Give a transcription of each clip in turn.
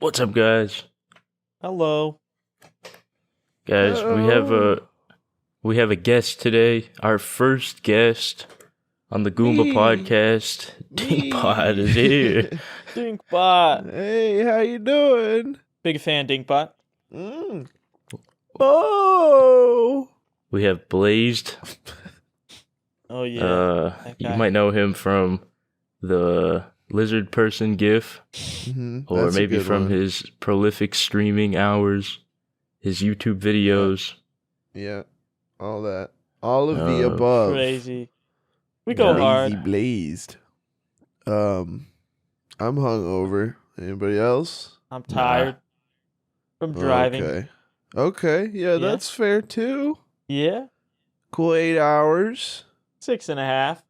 What's up, guys? Hello. Guys, we have a guest today. Our first guest on the Goomba podcast. Dinkpot is here. Dinkbot. Hey, how you doing? Big fan, Dinkbot. Oh, We have Blazed. Oh, yeah. That You guy. might know him from the lizard person gif, or that's a maybe good from one. his prolific streaming hours, his YouTube videos. Yeah, all that, all of the Uh, above. Crazy. We go Yeah. Lazy hard. blazed. I'm hungover. Anybody else? I'm tired from driving. Okay. Yeah, Yeah. that's fair too. Yeah. Cool 8 hours. 6.5.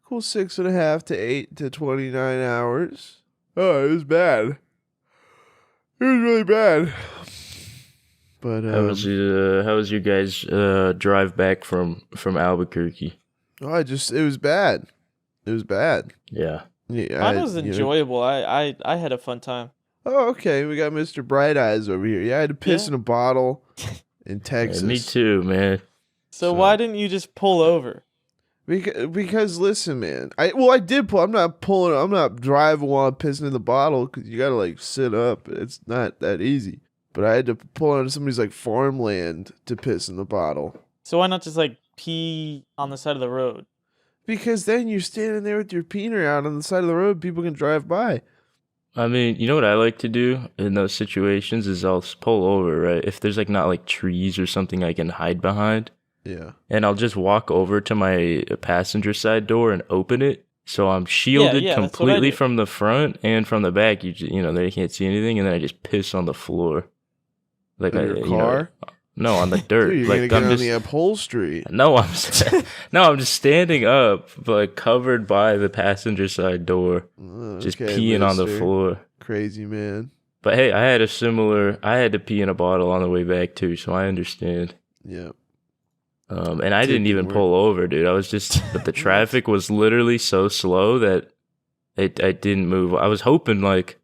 Cool 6.5 to 8 to 29 hours. Oh, it was bad. It was really bad. But How was your guys' drive back from Albuquerque? it was bad. It was bad. Yeah. Yeah, Mine was enjoyable. I had a fun time. Oh, okay. We got Mr. Bright Eyes over here. Yeah, I had to piss Yeah. in a bottle in Yeah, Texas. me too, man. So why didn't you just pull over? Because listen, man. I did pull. I'm not pulling. I'm not driving while I'm pissing in the bottle because you gotta like sit up. It's not that easy. But I had to pull onto somebody's like farmland to piss in the bottle. So why not just like pee on the side of the road? Because then you're standing there with your peener out on the side of the road. People can drive by. I mean, you know what I like to do in those situations is I'll pull over, right? If there's like not like trees or something I can hide behind, Yeah. and I'll just walk over to my passenger side door and open it. So I'm shielded yeah, that's what I completely do. from the front and from the back. You know, they can't see anything, and then I just piss on the floor. Like In your car? No, on the dirt. Dude, you're like gonna get I'm on just the upholstery. no, I'm just standing up, but covered by the passenger side door, just Okay, peeing on the mister. floor. Crazy man. But hey, I had to pee in a bottle on the way back too, so I understand. Yeah. And I didn't Tipping even work. pull over, dude. I was just, but the traffic was literally so slow that I didn't move. I was hoping like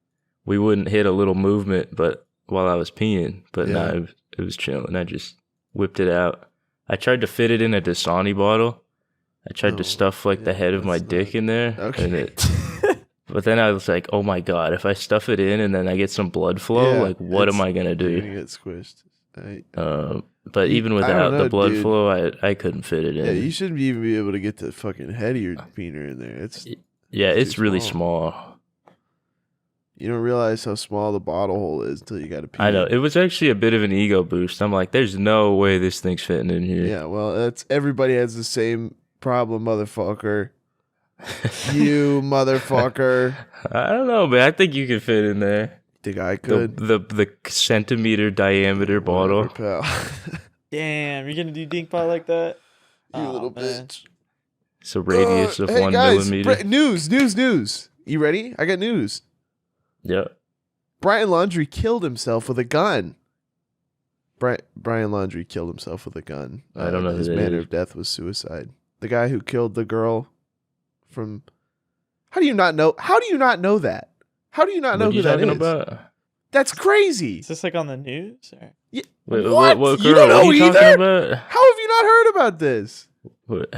we wouldn't hit a little movement, but while I was peeing, but Yeah. no, it was chilling. I just whipped it out. I tried to fit it in a Dasani bottle. I tried to Oh, stuff like the yeah, head of my that's dick not- in there, Okay. and but then I was like, oh my god, if I stuff it in and then I get some blood flow, Yeah, like what am I gonna You're do? gonna get squished. But You- even I don't without the know, blood dude. flow, I couldn't fit it in. Yeah, you shouldn't even be able to get the fucking head of your peener in there. Yeah, It's it's too really small. small. You don't realize how small the bottle hole is until you got to pee. I know. It was actually a bit of an ego boost. I'm like, there's no way this thing's fitting in here. Yeah, well, that's everybody has the same problem, motherfucker. You motherfucker. I don't know, man. I think you could fit in there. Think I The, could? the centimeter diameter bottle. Whatever, pal. Damn, you're gonna do Dinkbot like that? You Aw, little man. bitch. It's a radius of Hey 1 guys, millimeter. news. You ready? I got news. Yeah. Brian Laundrie killed himself with a gun. Brian Laundrie killed himself with a gun. I don't know who His that manner is. of death was suicide. The guy who killed the girl from. How do you not know? How do you not know that? How do you not know What are who you that talking is? about? That's crazy. Is this like on the news? Or? Wait, What? what You girl? don't know what are you either? talking about? How have you not heard about this? What?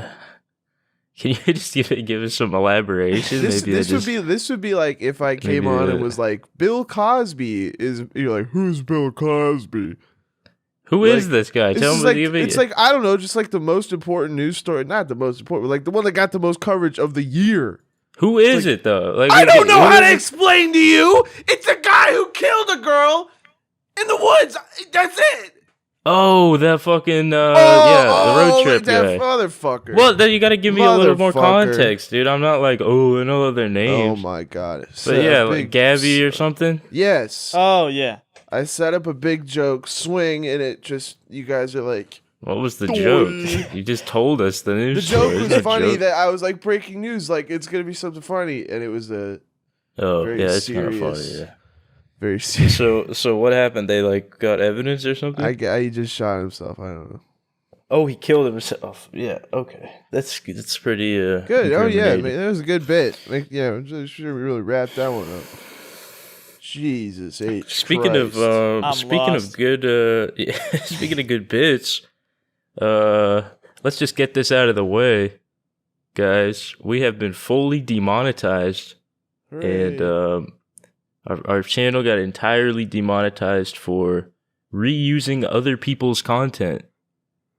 Can you just give us some elaboration? This would be like if I came Maybe, on and was like, Bill Cosby is. You're like, who's Bill Cosby? Who is like, this guy? It's Tell just me. like, it's like, I don't know, just like the most important news story. Not the most important, but like the one that got the most coverage of the year. Who is it though? Like I don't know how to explain to you. It's the guy who killed a girl in the woods. That's it. Oh, that fucking the road trip that guy. motherfucker. Well, then you got to give me a little more Motherfucker. context, dude. I'm not like, oh, I know their Oh names. my god. But yeah, like Gabby or something. Yes. Oh, yeah. I set up a big joke swing, and it just you guys are like. What was the Doy. joke? You just told us the The news joke story. was There's no funny joke. that I was like breaking news, like it's gonna be something funny, and it was a Oh, very yeah, it's kind of serious. funny. Yeah. very serious. So what happened? They like got evidence or something? He just shot himself. I don't know. Oh, he killed himself. Yeah. Okay. That's pretty Good. Oh yeah, incriminating. man, that was a good bit. Like, yeah, I'm just sure we really wrapped that one up. Jesus H. Speaking of Christ. I'm speaking lost. of good speaking of good bits, let's just get this out of the way, guys. We have been fully demonetized, and Hooray. our channel got entirely demonetized for reusing other people's content.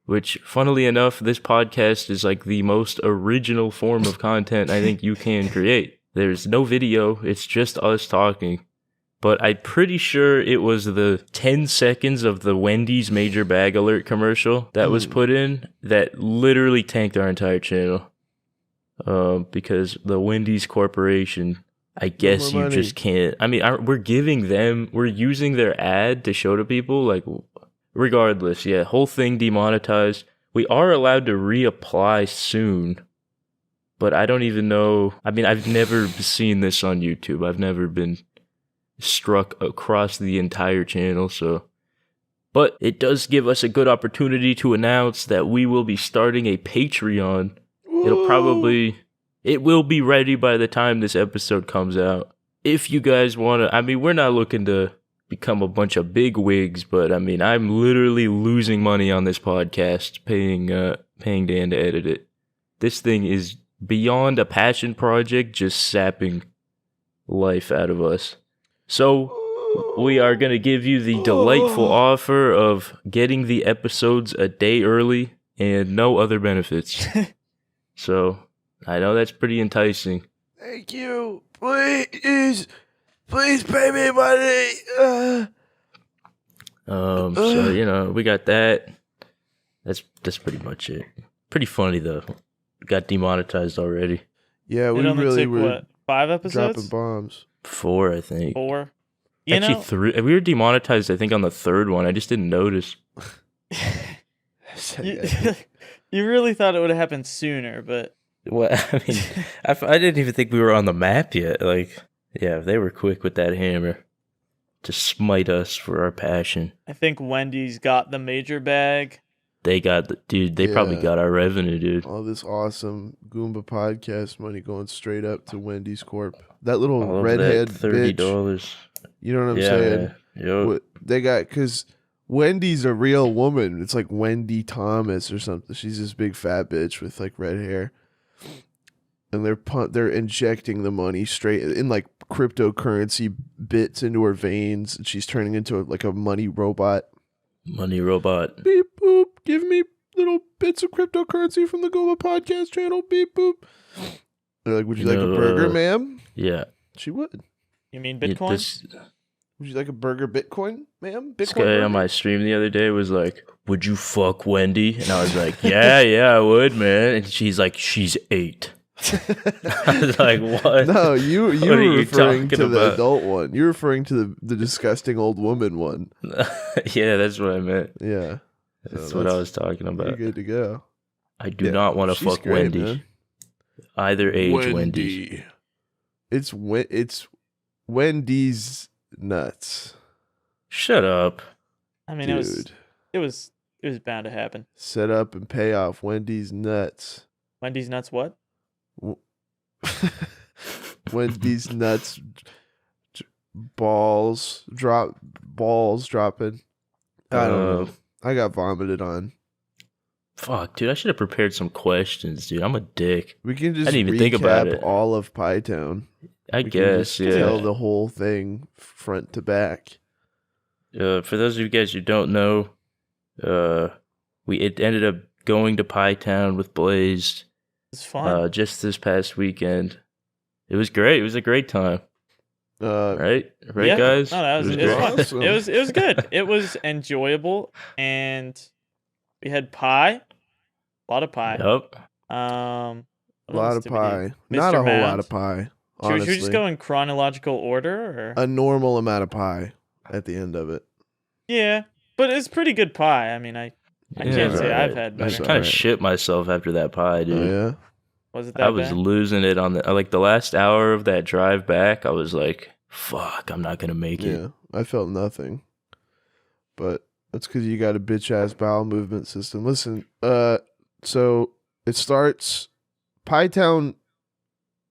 Which, funnily enough, this podcast is like the most original form of content I think you can create. There's no video, it's just us talking. But I'm pretty sure it was the 10 seconds of the Wendy's Major Bag Alert commercial that was put in that literally tanked our entire channel. Because the Wendy's Corporation, I guess more you money. just can't. I mean, we're using their ad to show to people, like, regardless, yeah, whole thing demonetized. We are allowed to reapply soon, but I don't even know. I mean, I've never seen this on YouTube. I've never been struck across the entire channel, so. But it does give us a good opportunity to announce that we will be starting a Patreon. It will be ready by the time this episode comes out. If you guys want to, I mean, we're not looking to become a bunch of big wigs, but I mean, I'm literally losing money on this podcast, paying Dan to edit it. This thing is beyond a passion project, just sapping life out of us. So we are going to give you the delightful offer of getting the episodes a day early and no other benefits. So I know that's pretty enticing. Thank you. Please pay me money. So you know, we got that. That's pretty much it. Pretty funny though. Got demonetized already. Yeah, we It only really took, were what, 5 episodes? dropping bombs. 4, I think. 4? You Actually, know, 3. We were demonetized, I think, on the 3rd one. I just didn't notice. you, you really thought it would have happened sooner, but Well, I mean, I didn't even think we were on the map yet. Like, yeah, they were quick with that hammer to smite us for our passion. I think Wendy's got the major bag. They got they probably Yeah. got our revenue, dude. All this awesome Goomba podcast money going straight up to Wendy's Corp. That little All of redhead that bitch. $30. You know what I'm Yeah, saying? man. Yo. What they got, because Wendy's a real woman. It's like Wendy Thomas or something. She's this big fat bitch with like red hair, and they're injecting the money straight in like cryptocurrency bits into her veins, and she's turning into like a money robot. Money robot. Beep boop, give me little bits of cryptocurrency from the Goomba podcast channel. Beep boop. They're like, would you like a burger, ma'am? Yeah. She would. You mean Yeah, Bitcoin? Would you like a burger, Bitcoin, ma'am? This Bitcoin guy burger? on my stream the other day was like, "Would you fuck Wendy?" And I was like, "Yeah, I would, man." And she's like, "She's 8." I was like, "What?" No, you What were are you referring talking to the about? adult one. You're referring to the disgusting old woman one. Yeah, that's what I meant. Yeah. That's So what I was talking You're about. good to go. I do Yeah, not want to she's fuck great, Wendy. man. Either age Wendy. It's Wendy's nuts. Shut up. I mean, Dude. it was bound to happen. Set up and pay off Wendy's nuts. Wendy's nuts what? Wendy's nuts balls dropping. I don't know. I got vomited on. Fuck, dude. I should have prepared some questions, dude. I'm a dick. We can just I didn't even think about recap it. all of Pie Town. I We can guess, just yeah. tell the whole thing front to back. For those of you guys who don't know, it ended up going to Pie Town with Blaze It's fun. just this past weekend. It was great. It was a great time, right? Right, Yeah. guys? No, that was It it was great. fun. Awesome. It was good. It was enjoyable, and we had pie, a lot of pie. Yup. A What lot else of did we do? pie. Not Mr. a whole lot Mounds. of pie. Should Honestly, we just go in chronological order, or a normal amount of pie at the end of it. yeah? But it's pretty good pie. I mean, I Yeah, can't it's say alright. I've had I It's better. kind of alright. shit myself after that pie, Oh dude. yeah. Was it that I was bad? losing it on the last hour of that drive back. I was like, "Fuck, I'm not gonna make it." Yeah, I felt nothing. But that's because you got a bitch ass bowel movement system. Listen, so it starts Pie Town,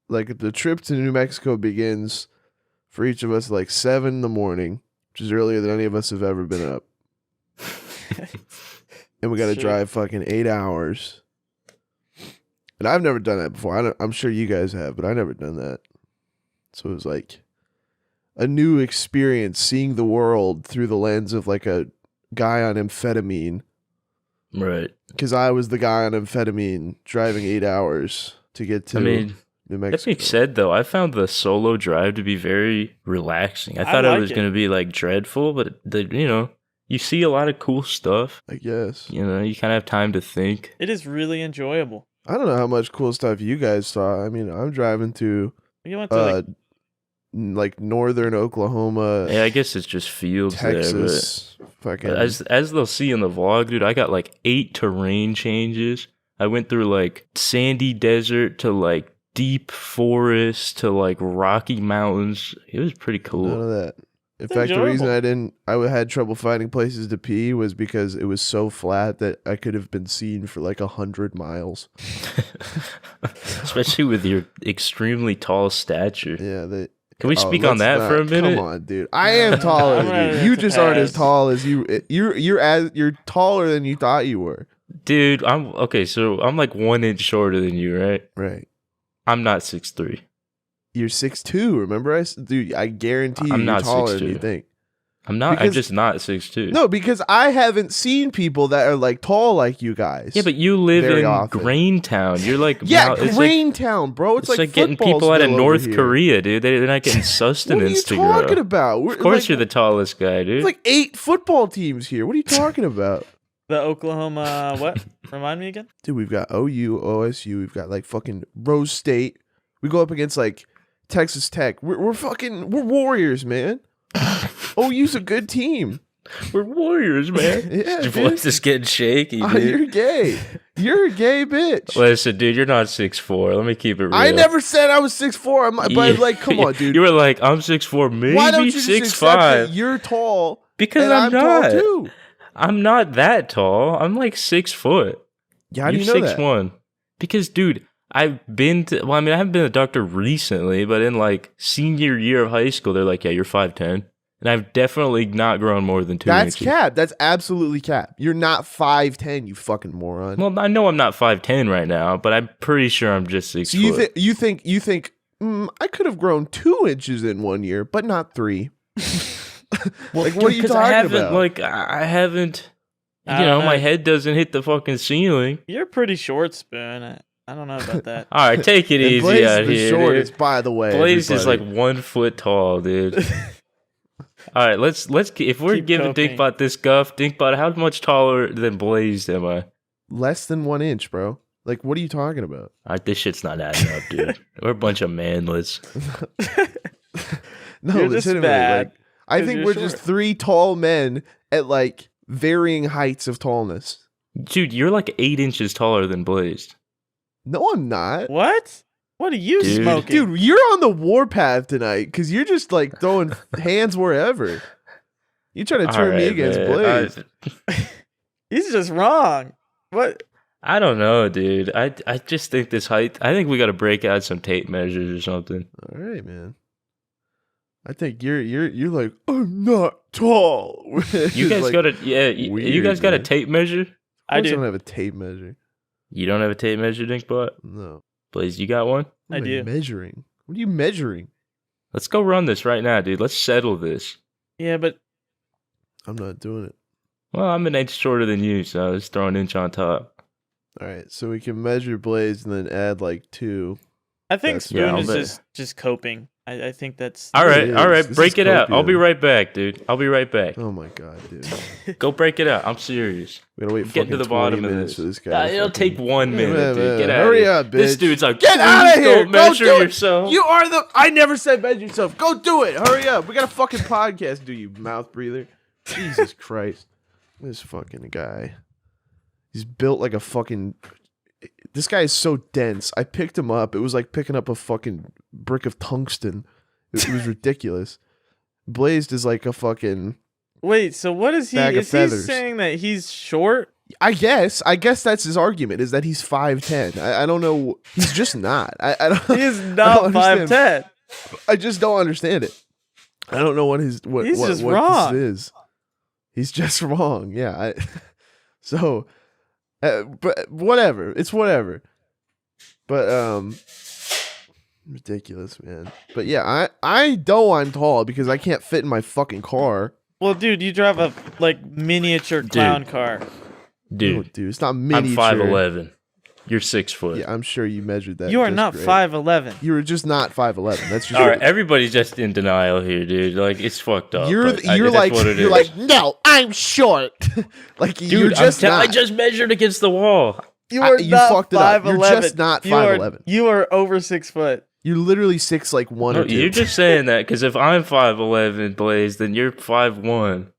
like the trip to New Mexico begins for each of us, like 7 in the morning, which is earlier than any of us have ever been up. And we got to Sure. drive fucking 8 hours. And I've never done that before. I'm sure you guys have, but I never done that. So it was like a new experience, seeing the world through the lens of like a guy on amphetamine. Right. Because I was the guy on amphetamine driving 8 hours to get to I mean, New that Mexico. being said, though, I found the solo drive to be very relaxing. I thought it like was it. going to be like dreadful, but you see a lot of cool stuff. I guess. You kind of have time to think. It is really enjoyable. I don't know how much cool stuff you guys saw. I mean, I'm driving to You went to like northern Oklahoma, Yeah, I guess it's just fields Texas, there. fucking. But as they'll see in the vlog, dude, I got like 8 terrain changes. I went through like sandy desert to like deep forest to like rocky mountains. It was pretty None cool. of that. In It's fact, the reason enjoyable. I had trouble finding places to pee was because it was so flat that I could have been seen for like 100 miles. Especially with your extremely tall stature. Yeah, Can we speak on that for a minute? Come on, dude. I am taller I'm than ready you. You to just aren't as pass. tall as you. You're taller than you thought you were. Dude, I'm like 1 inch shorter than you, right? Right. I'm not 6'3". You're 6'2". Remember, dude. I guarantee I'm you're not taller than 6'2". you think. I'm not. I'm Because- just not 6'2". No, because I haven't seen people that are like tall like you guys. Yeah, but you live very in often. Graintown. You're like yeah, it's like, Graintown, bro. It's like getting people out of North Korea, dude. They're not getting What are you sustenance to talking grow. about? Of course, you're the tallest guy, dude. There's like 8 football teams here. What are you talking about? the Oklahoma. What? Remind me again. Dude, we've got OU, OSU. We've got like fucking Rose State. We go up against like Texas Tech. We're Warriors, man. OU's a good team. We're Warriors, man. Yeah, Your dude. voice is getting shaky, Oh, dude. you're gay. You're a gay bitch. Listen, dude, you're not 6'4". Let me keep it real. I never said I was 6'4". But like, come on, dude. You were like, I'm 6'4", maybe Why don't you just accept 6'5". that you're tall Because and I'm tall not. too? I'm not that tall. I'm like 6 foot. Yeah, how do You're you know that? 6'1". Because, dude, I haven't been a doctor recently, but in like senior year of high school, they're like, yeah, you're 5'10". And I've definitely not grown more than 2 That's inches. cap. That's absolutely cap. You're not 5'10", you fucking moron. Well, I know I'm not 5'10" right now, but I'm pretty sure I'm just 6 So foot. you think I could have grown 2 inches in 1 year, but not 3. Like, what are you 'cause talking I haven't, about? Like, I haven't, I don't know. my head doesn't hit the fucking ceiling. You're pretty short, Spoon. I don't know about that. All right, take it And easy Blaze out is the here. shortest, Dude. by the way. Blaze is like everybody. 1 foot tall, dude. All right, let's if we're Keep giving coping. Dinkbot this guff, Dinkbot, how much taller than Blaze am I? less than 1 inch, bro. Like, what are you talking about? All right, this shit's not adding up, dude. We're a bunch of manlets. No, You're just legitimately. bad. Like, I 'cause think you're we're just short. 3 tall men at like varying heights of tallness. Dude, you're like 8 inches taller than Blaze. No, I'm not. What? What are you Dude. smoking? Dude, you're on the warpath tonight because you're just like throwing hands wherever. You trying to turn All me right, against man. Blaze. He's just wrong. What? I don't know, dude. I just think this height. I think we got to break out some tape measures or something. All right, man. I think you're like, I'm not tall. You guys got a you weird, guys got a man. tape measure? I I do. don't have a tape measure. You don't have a tape measure, Dinkbot? No. Blaze, you got one? What I am do. Measuring. What are you measuring? Let's go run this right now, dude. Let's settle this. Yeah, but I'm not doing it. Well, I'm an inch shorter than you, so let's throw an inch on top. All right, so we can measure Blaze and then add like 2. I think That's- Spoon Yeah, I'll is bet. just coping. I think that's All right, is. all right. This Break is it out. I'll be copium. right back, dude. I'll be right back. Oh my god, dude. Go break it out. I'm serious. We gotta wait Get to fucking the bottom 20 of minutes this. for this guy. to It'll fucking- take 1 minute, Man, dude. man, Get out. hurry of here. up, This bitch. dude's like, Get out of "Please here. Don't Go measure do it. yourself. You are the. I never said measure yourself. Go do it. Hurry up. We got a fucking podcast. Do you mouth breather? Jesus Christ. This fucking guy. He's built like a fucking. This guy is so dense. I picked him up. It was like picking up a fucking brick of tungsten. It was ridiculous. Blazed is like a fucking. Wait, so what is he? Bag of Is he feathers. saying that he's short? I guess that's his argument is that he's 5'10". I don't know. He's just not. I don't. He is I not don't understand. 5'10". I just don't understand it. I don't know what his He's what just what wrong. this is. He's just wrong. Yeah. So, but whatever. It's whatever. But ridiculous, man. But yeah, I know I'm tall because I can't fit in my fucking car. Well, dude, you drive a miniature clown car. Dude, No, dude, it's not miniature. I'm 5'11". You're 6 foot. Yeah, I'm sure you measured that. You are just not great. 5'11". You were just not 5'11". That's just All right, everybody's just in denial here, dude. Like, it's fucked up. You're but you're that's like what it you're is. like no, I'm short. Like Dude, you're just not. I just measured against the wall. You are you not fucked it up. 5'11". You're just not 5'11". You are over 6 foot. You're literally 6'1" No, or 2. you're just saying that because if I'm 5'11", Blaze, then you're 5'1".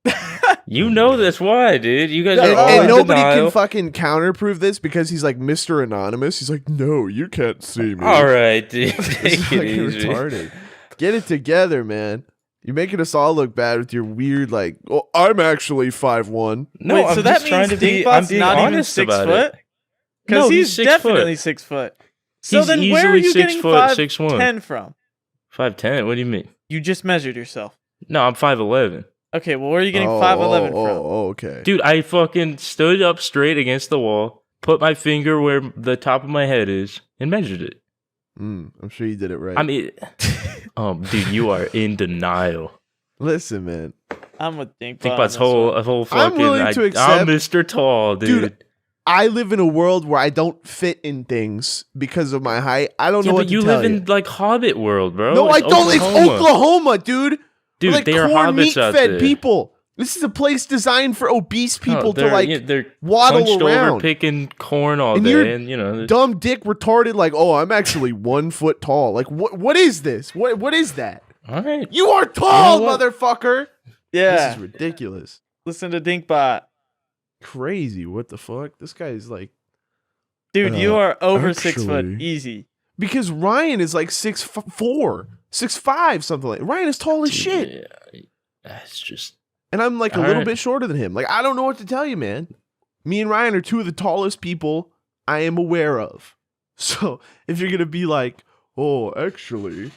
You know that's why, dude. You guys are all and in nobody denial. can fucking counterprove this because he's like Mr. Anonymous. He's like, no, you can't see me. All right, dude. It's Take it fucking easy. retarded. Get it together, man. You're making us all look bad with your weird, like, oh, I'm actually 5'1". No, Wait, I'm so just that trying means to be. I'm Dinkbot's being not even honest 6 about foot? it. Because No, he's 6 definitely foot. 6 foot. So He's then where are easily you 6 getting foot, 6'1". 5'10" from? 5'10". What do you mean? You just measured yourself. No, I'm 5'11". Okay, well, where are you getting 5'11" from? Oh, okay. Dude, I fucking stood up straight against the wall, put my finger where the top of my head is, and measured it. I'm sure you did it right. I mean, dude, you are in denial. Listen, man. I'm with Dinkbot. Dinkbot's whole fucking. I'm willing to accept- I'm Mr. Tall, dude. I live in a world where I don't fit in things because of my height. I don't Yeah, know what but to you tell live in like Hobbit world, bro. No, I It's don't. It's Oklahoma, dude. Dude, We're like they are corn hobbits out meat-fed there. people. This is a place designed for obese people to like they're waddle hunched around. over picking corn all And day, you're and you know. Dumb dick retarded. Like, oh, I'm actually 1 foot tall. Like, what is this? What is that? All right, You are tall, You know what? motherfucker. Yeah. This is ridiculous. Listen to Dinkbot. Crazy. What the fuck? This guy's like. Dude, you are over 6 foot. actually- Easy. Because Ryan is like 6'4", 6'5", something like. Ryan is tall as shit. Yeah, that's just. And I'm like a All little right. bit shorter than him. Like, I don't know what to tell you, man. Me and Ryan are two of the tallest people I am aware of. So if you're going to be like, oh, actually,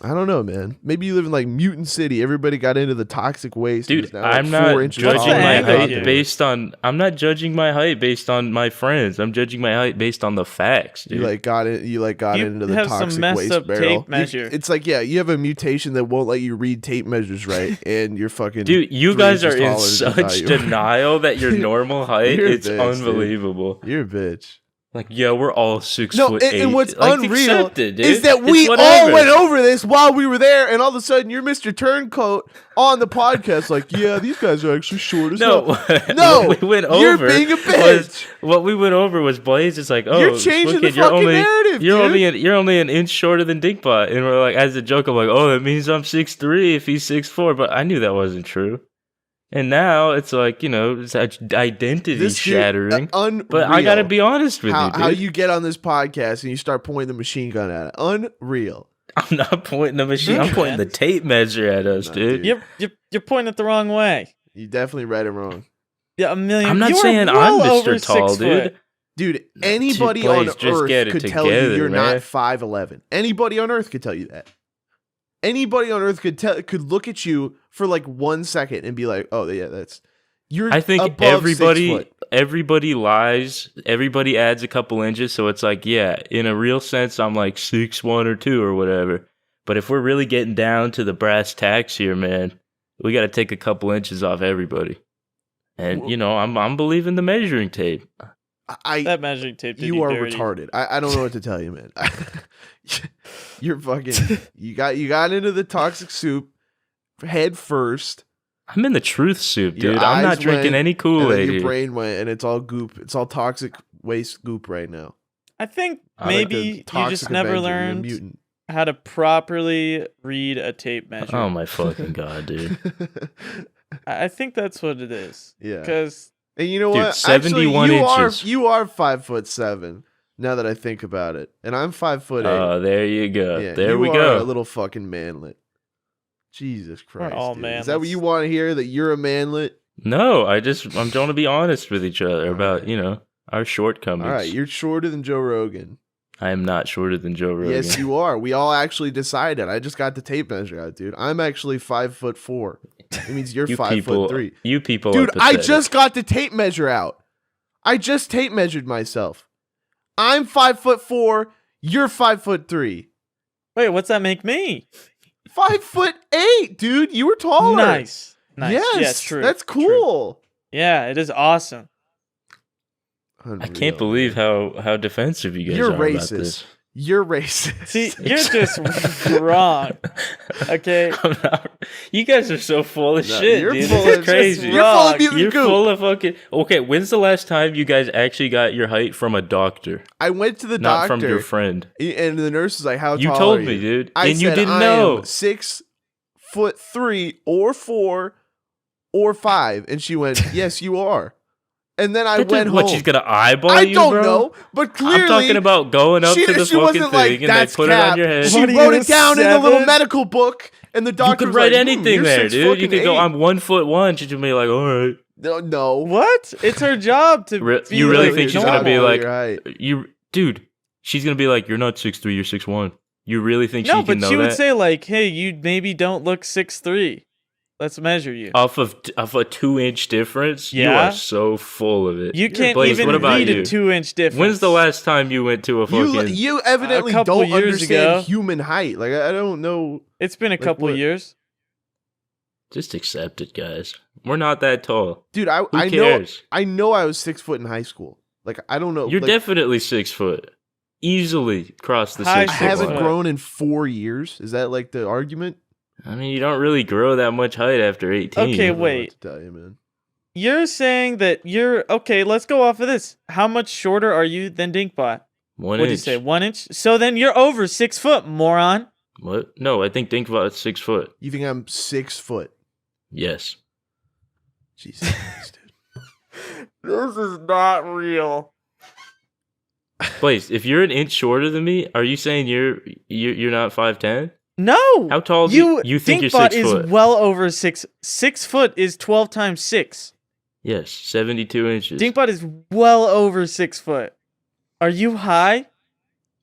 I don't know, man. Maybe you live in like Mutant City. Everybody got into the toxic waste. and Dude, is now, like, I'm 4 not inches What's judging the taller my than angle height here? based on. I'm not judging my height based on my friends. I'm judging my height based on the facts, dude. You like got it. You like got You into the have some toxic messed waste up barrel. tape measure. It's like, yeah, you have a mutation that won't let you read tape measures right, and you're fucking. Dude, you 3 guys are inches in taller than such I am. denial that your normal height, You're a it's bitch, dude. unbelievable. You're a bitch. Like, yeah, we're all 6 No, foot and, 8. and what's Like, unreal accept it, dude. is that It's we all whatever. went over this while we were there, and all of a sudden you're Mr. Turncoat on the podcast, like, yeah, these guys are actually short as No, hell. No, what we went you're over being a was bitch. what we went over was Blaze is like, oh, You're changing the kid, you're fucking only, narrative, You're dude. you're only an inch shorter than Dinkbot, and we're like, as a joke, I'm like, oh, that means I'm 6'3" if he's 6'4", but I knew that wasn't true. And now it's like, you know, it's identity This dude, shattering. unreal. But I gotta be honest with you, dude. how you get on this podcast and you start pointing the machine gun at it. Unreal. I'm not pointing the machine. I'm pointing the tape measure at us, Nah, dude. dude. You're pointing it the wrong way. You definitely read it wrong. Yeah, a million. I'm not you are saying well I'm over Mr. Tall, 6 dude. foot. Dude, anybody Blaze, on just Earth get it could tell you together, you're man. not 5'11". Anybody on Earth could tell you that. Anybody on Earth could look at you for like 1 second and be like, "Oh yeah, that's you're." I think above 6 foot." everybody lies. Everybody adds a couple inches, so it's like, yeah, in a real sense, I'm like 6'1" or 2" or whatever. But if we're really getting down to the brass tacks here, man, we got to take a couple inches off everybody. And you know, I'm believing the measuring tape. That measuring tape did You are dirty. retarded. I don't know what to tell you, man. You're fucking. You got into the toxic soup head first. I'm in the truth soup, Your dude. I'm not eyes drinking went, any And Kool-Aid. then your here. brain went, and it's all goop. It's all toxic waste goop right now. I think I like maybe The you toxic just never Avenger, you're a learned mutant. how to properly read a tape measure. Oh my fucking god, dude. I think that's what it is. Yeah. Because And you know Dude, what? 71 Actually, inches. You are 5'7". Now that I think about it, and I'm 5'8". Oh, there you go. Yeah, there we you go. are a little fucking manlet. Jesus Christ! all dude. Is that what manlets. you want to hear? That you're a manlet? No, I'm trying to be honest with each other about, you know, our shortcomings. All right, you're shorter than Joe Rogan. I am not shorter than Joe Rogan. Yes, you are. We all actually decided. I just got the tape measure out, dude. I'm actually 5'4". It means you're 5'3". You people, Dude, are I pathetic. just got the tape measure out. I just tape measured myself. I'm 5'4". You're 5'3". Wait, what's that make me? 5'8", dude. You were taller. Nice. Yes, Yeah, true. That's True. cool. Yeah, it is awesome. I can't believe how defensive you guys You're are about racist. this. You're racist. See, you're just wrong. Okay. You guys are so full of No, shit, you're dude. full This of- is crazy. You're full of mutant You're goop. full of fucking. Okay, when's the last time you guys actually got your height from a doctor, I went to the not doctor, from your friend? and the nurse was like, "How You tall told are me, you?" dude, I and you said, didn't I know. am 6'3" or 4 or 5, and she went, "Yes, you are." And then I That went dude, home. what, she's gonna eyeball I you, don't bro? know, but clearly I'm talking about going up she- to the she fucking wasn't thing like, and they "That's put it on cap." your head. She What are wrote you, it down in a little 7? medical book, and the You doctor could was write like, anything you're there, dude. You could go, 6'8". I'm 1'1". She'd be like, all right. No. What? It's her job to. be You really like, think she's normal. gonna be like, You're right. dude? She's gonna be like, you're not 6'3", you're 6'1". You really think No, she can but know she would that? say like, "Hey, you maybe don't look 6'3". Let's measure you. Off of a 2-inch difference? You Yeah. are so full of it. You can't Blaze, even what about read you? a 2-inch difference. When's the last time you went to a fucking? You evidently A couple don't years understand ago. human height. Like I don't know. It's been a Like couple what? years. Just accept it, guys. We're not that tall. Dude, Who I cares? know I was 6 foot in high school. Like I don't know. You're like, definitely 6 foot. Easily cross the High 6 I foot haven't line. grown in 4 years. Is that like the argument? I mean, you don't really grow that much height after 18. Okay, I don't know wait. what to tell you, man. You're saying that you're okay. Let's go off of this. How much shorter are you than Dinkbot? 1 What'd you inch. say? 1 inch. So then you're over 6 foot, moron. What? No, I think Dinkbot's 6 foot. You think I'm 6 foot? Yes. Jesus Christ, dude. This is not real. Blaze, if you're an inch shorter than me, are you saying you're not 5'10"? No. How tall do you think you're Dinkbot 6 foot? is well over 6. 6 foot is 12 times 6. Yes, 72 inches. Dinkbot is well over 6 foot. Are you high?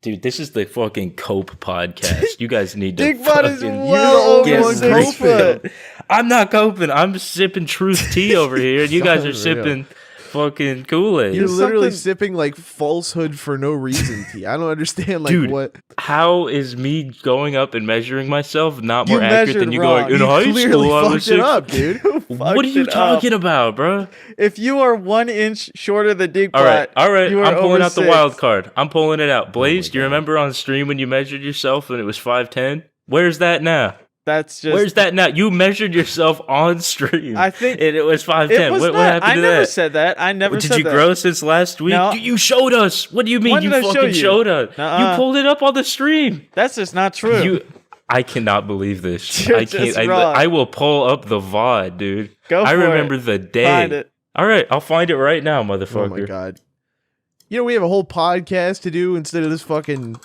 Dude, this is the fucking Cope podcast. You guys need to Dinkbot is fucking well You're the over only 6 one foot. coping. I'm not coping. I'm sipping truth tea over here, and you guys are Unreal. sipping fucking Kool-Aid. You're There's literally something- sipping like falsehood for no reason, T. I don't understand like Dude, what How is me going up and measuring myself not You more accurate measured than you wrong. going in you high clearly school? I was fucked it 6 up, dude. What are you fucked it up. talking about, bro? If you are 1 inch shorter than Dinkbot, All right. you are I'm pulling over out the 6. wild card. I'm pulling it out. Blaze, do you God. remember on stream when you measured yourself and it was 5'10"? Where's that now? That's just. Where's that now? You measured yourself on stream. I think- and it was 5'10". It was What not. happened I to never that? said that. I never Did said you that. grow since last week? No. You showed us. What do you mean When you did I show fucking you? showed us? Nuh-uh. You pulled it up on the stream. That's just not true. I cannot believe this. You're I can't. just wrong. I will pull up the VOD, dude. Go I for remember it. the day. Find it. All right, I'll find it right now, motherfucker. Oh my god. You know we have a whole podcast to do instead of this fucking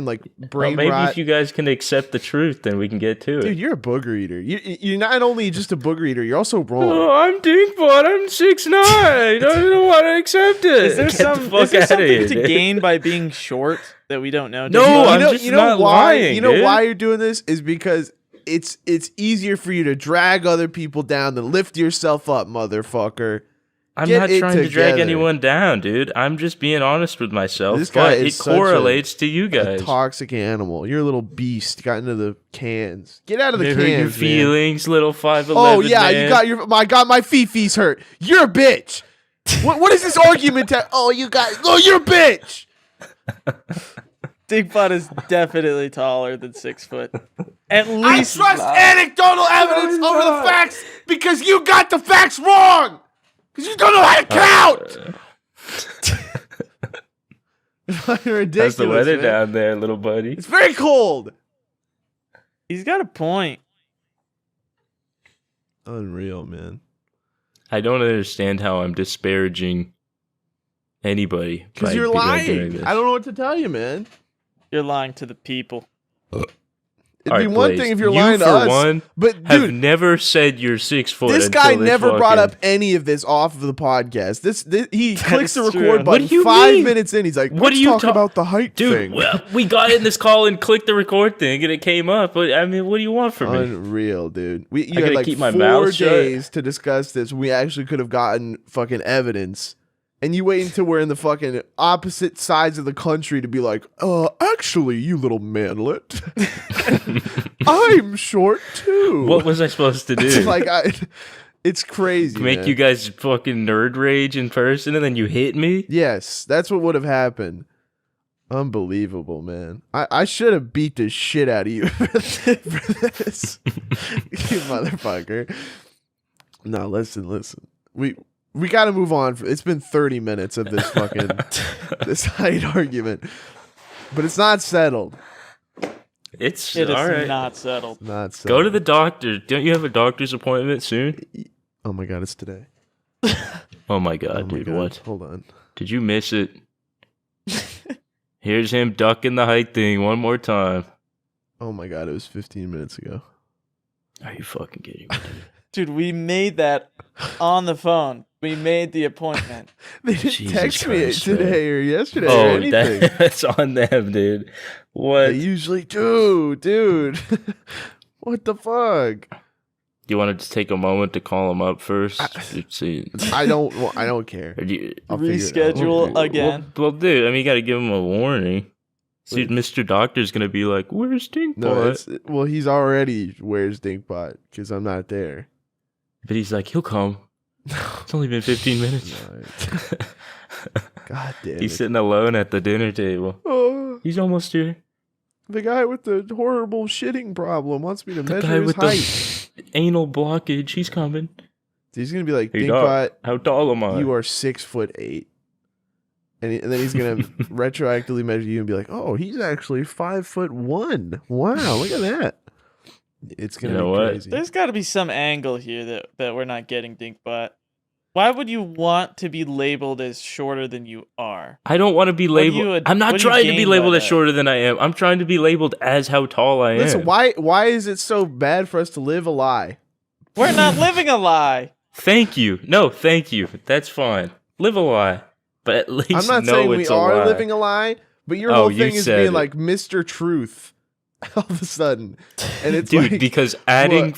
like Well, brain maybe rot. if you guys can accept the truth, then we can get to it. Dude, you're a booger eater. You're not only just a booger eater, you're also wrong. Oh, I'm Dinkbot. I'm 6'9". I don't want to accept it. Is there, Get the fuck is there outta something here, to dude. gain by being short that we don't know? No, Dinkbot? I'm just not why? lying, You know dude. why you're doing this is because it's easier for you to drag other people down than lift yourself up, motherfucker. I'm Get not it trying to drag together. anyone down, dude. I'm just being honest with myself. This guy but is it such correlates to you A guys. toxic animal. You're a little beast. Got into the cans. Get out of the They cans, hurt your man. feelings, little 5'11". Oh yeah, man. you got your. My God, my feet hurt. You're a bitch. What is this argument? Oh, you got. Oh, you're a bitch. Dinkbot is definitely taller than 6 foot. At I least. trust anecdotal evidence over the facts because you got the facts wrong. Because you don't know how to count. Ridiculous. How's the weather man. down there, little buddy? It's very cold. He's got a point. Unreal, man. I don't understand how I'm disparaging anybody. Because by you're doing lying. this. I don't know what to tell you, man. You're lying to the people. It'd be one thing if you're lying to us, one, but have dude, never said you're 6 foot. this guy never brought up any of this off of the podcast. This he clicks the record button. 5 minutes in, he's like, "Let's talk about the height thing." Well, we got in this call and clicked the record thing, and it came up. But I mean, what do you want from me? Unreal, dude. You gotta had like keep my 4 mouth shut. days to discuss this. We actually could have gotten fucking evidence. And you wait until we're in the fucking opposite sides of the country to be like, actually, you little manlet, I'm short too. What was I supposed to do? It's crazy. Make man. you guys fucking nerd rage in person, and then you hit me? Yes, that's what would have happened. Unbelievable, man. I should have beat the shit out of you for this. You motherfucker. No, listen. We got to move on. It's been 30 minutes of this fucking this height argument, but it's not settled. It is all right. not settled. Not settled. Go to the doctor. Don't you have a doctor's appointment soon? Oh my god, it's today. Oh my god, dude, God. what? Hold on. Did you miss it? Here's him ducking the height thing one more time. Oh my god, it was 15 minutes ago. Are you fucking kidding me, dude? Dude, we made that on the phone. We made the appointment. They didn't Jesus text me Christ, today or yesterday or Oh, anything. that's on them, dude. What? They usually do, dude. What the fuck? Do you want to just take a moment to call him up first? See. I don't care. Or do you, I'll figure it out. Reschedule again. well, dude, I mean, you got to give him a warning. See, Mr. Doctor's going to be like, where's Dinkbot? No, he's already where's Dinkbot because I'm not there. But he's like, he'll come. It's only been 15 minutes. God damn He's it. sitting alone at the dinner table. Oh, He's almost here. the guy with the horrible shitting problem wants me to The measure guy his with height. the anal blockage, he's coming. He's gonna be like, Hey, Dinkbot, Doc, how tall am I? you are 6'8", and then he's gonna retroactively measure you and be like, oh, he's actually 5'1". Wow, look at that. It's gonna be crazy. There's got to be some angle here that we're not getting, Dinkbot. Why would you want to be labeled as shorter than you are? I don't want to be labeled. I'm not trying to be labeled as shorter than I am. I'm trying to be labeled as how tall I am. Listen, why is it so bad for us to live a lie? We're not living a lie. Thank you. No, thank you. That's fine. Live a lie. But at least I'm not know saying we it's a are lie. living a lie, but your Oh, whole you thing is said being it. like Mr. Truth all of a sudden. And it's Dude, like, because adding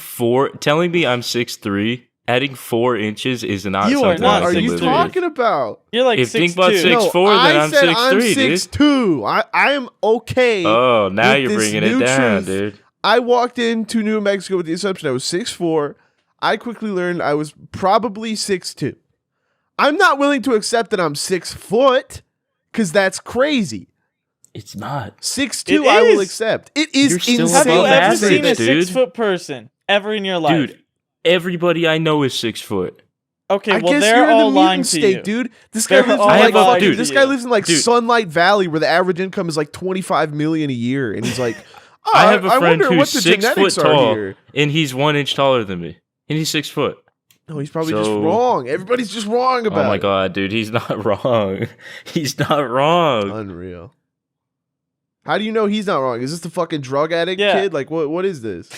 telling me I'm 6'3", adding 4 inches is not You are something not I what are can you live talking about? You're like If 6'2". Dinkbot's 6'4", No, then I I'm said 6'3", I'm dude. 6'2". I am okay. with. Oh, now with you're this bringing it new down, truth. dude. I walked into New Mexico with the assumption I was 6'4". I quickly learned I was probably 6'2". I'm not willing to accept that I'm 6 foot because that's crazy. It's not. 6'2", It I will is. accept. It is You're still insane. Have you above ever average, seen a dude. 6-foot person ever in your life? Dude, everybody I know is 6 foot. Okay, I well guess they're you're in all the lying mutant to state, you. dude. This guy They're lives in all like lying to this you. guy lives in like Dude. Sunlight Valley, where the average income is like $25 million a year, and he's like, oh, I have a friend wonder what who's the 6 foot genetics are tall, here. and he's 1 inch taller than me, and he's 6 foot. No, he's probably just So- wrong. Everybody's just wrong about Oh my it. god, dude, he's not wrong. He's not wrong. Unreal. How do you know he's not wrong? Is this the fucking drug addict Yeah. kid? Like, what is this?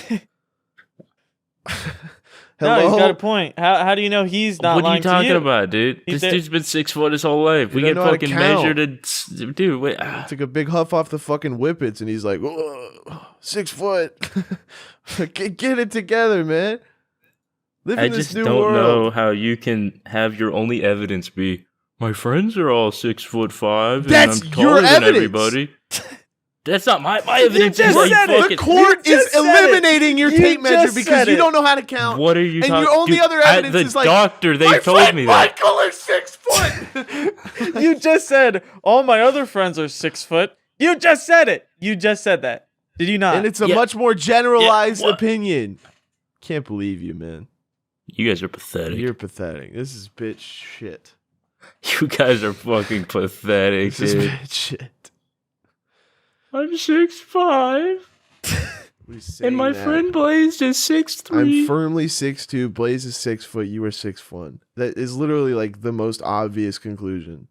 No, he's got Hello? a point. How do you know he's not What are lying you talking to you? about, dude? He's This there- dude's been 6 foot his whole life. We don't get know how to fucking count. measured and dude, wait. Took a big huff off the fucking whippets, and he's like, "Whoa, 6 foot. Get it together, man. Live I in this just new don't world." know how you can have your only evidence be my friends are all 6'5" and That's I'm your taller than evidence. everybody. That's not my evidence. just is that you said it. fucking- The court You is just said it. eliminating your You tape measure just because said you it. don't know how to count. What are you And talking? your only other evidence the is like, doctor. They my told friend me that. Michael is 6 foot. You just said all my other friends are 6 foot. You just said it. You just said that. Did you not? And it's a Yeah. much more generalized Yeah, what? opinion. Can't believe you, man. You guys are pathetic. You're pathetic. This is bitch shit. You guys are fucking pathetic, This is dude. bitch shit. I'm 6'5", What are you saying and my that? friend Blaze is 6'3". I'm firmly 6'2". Blaze is 6 foot. You are 6'1". That is literally like the most obvious conclusion.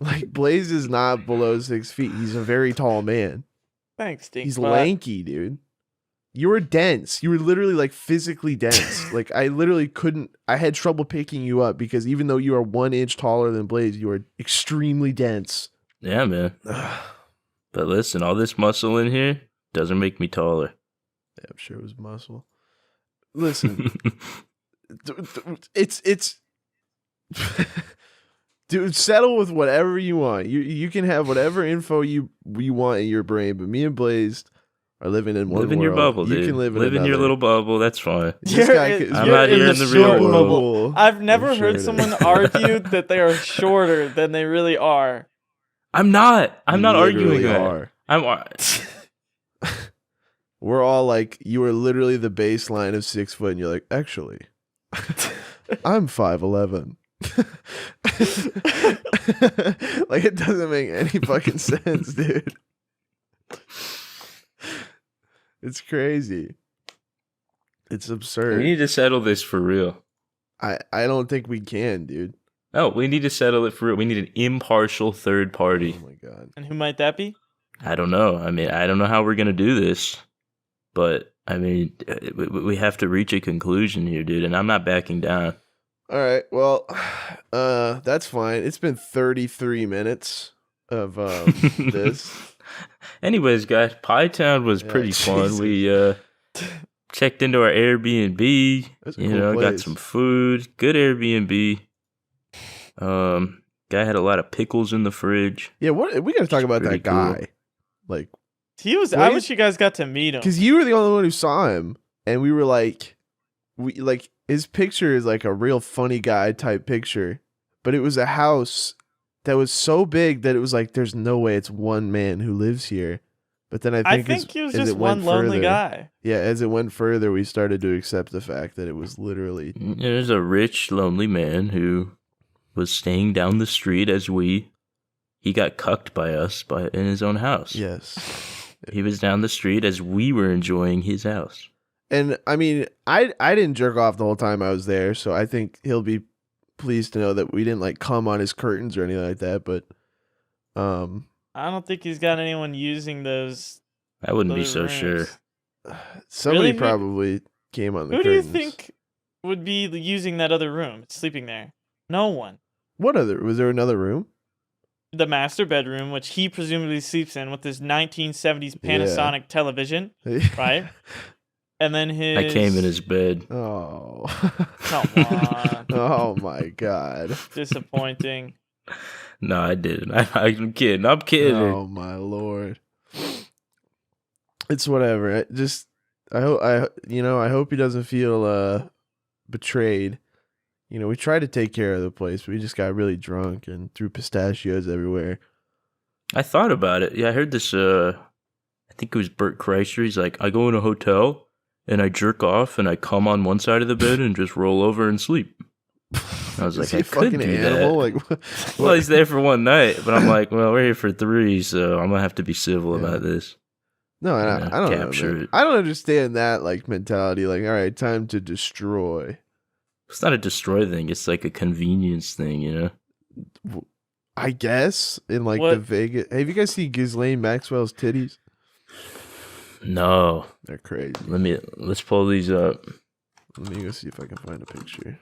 Like Blaze is not below 6 feet. He's a very tall man. Thanks, Dink. He's Butt. lanky, dude. You were dense. You were literally like physically dense. Like I literally couldn't. I had trouble picking you up because even though you are 1 inch taller than Blaze, you are extremely dense. Yeah, man. But listen, all this muscle in here doesn't make me taller. Yeah, I'm sure it was muscle. Listen, it's dude, settle with whatever you want. You can have whatever info you want in your brain, but me and Blaze are living in one live in your world. bubble, You dude. can live in your little bubble. That's fine. This guy I'm not here in the real short world. bubble. I've never I'm sure heard it someone is. argue that they are shorter than they really are. I'm not. I'm You not arguing literally that. are. I'm. We're all like, you are literally the baseline of 6 foot, and you're like, actually, I'm 5'11". Like, it doesn't make any fucking sense, dude. It's crazy. It's absurd. We need to settle this for real. I don't think we can, dude. No, we need to settle it for real. We need an impartial third party. Oh my god. And who might that be? I don't know. I mean, I don't know how we're going to do this. But, I mean, we have to reach a conclusion here, dude. And I'm not backing down. All right. Well, that's fine. It's been 33 minutes of this. Anyways, guys, Pie Town was pretty fun. Jesus. We checked into our Airbnb. That's a You cool know, got place. some food. Good Airbnb. Guy had a lot of pickles in the fridge. Yeah, what we got to talk about Pretty that guy. Like, He was. What I is- wish you guys got to meet him. because you were the only one who saw him, and we were like, his picture is like a real funny guy type picture, but it was a house that was so big that it was like, there's no way it's one man who lives here. But then I think he was as just it went one lonely further- guy. Yeah, as it went further, we started to accept the fact that it was literally There's a rich, lonely man who was staying down the street as he got cucked by us in his own house. yes. He was down the street as we were enjoying his house. And I mean, I didn't jerk off the whole time I was there, so I think he'll be pleased to know that we didn't like come on his curtains or anything like that. But I don't think he's got anyone using those. I wouldn't be other so rooms. sure. somebody Really? probably came on the Who do you curtains. think would be using that other room, sleeping there? No one. What other? Was there another room? The master bedroom, which he presumably sleeps in with his 1970s Yeah. Panasonic television, right? And then his. I came in his bed. Oh. Come on. Oh my god. Disappointing. No, I didn't. I'm kidding. I'm kidding. Oh my lord. It's whatever. I hope he doesn't feel betrayed. You know, we tried to take care of the place, but we just got really drunk and threw pistachios everywhere. I thought about it. Yeah, I heard this. I think it was Bert Kreischer. He's like, I go in a hotel and I jerk off and I come on one side of the bed and just roll over and sleep. I was Is like, he I a could fucking do animal? that. Like, Well, he's there for one night, but I'm like, well, we're here for 3, so I'm gonna have to be civil Yeah. about this. no, I don't know. capture Man. it. I don't understand that like mentality. Like, all right, time to destroy. It's not a destroy thing. It's like a convenience thing, you know. I guess in like the What? Vegas. Have you guys seen Ghislaine Maxwell's titties? No, They're crazy. let's pull these up. Let me go see if I can find a picture.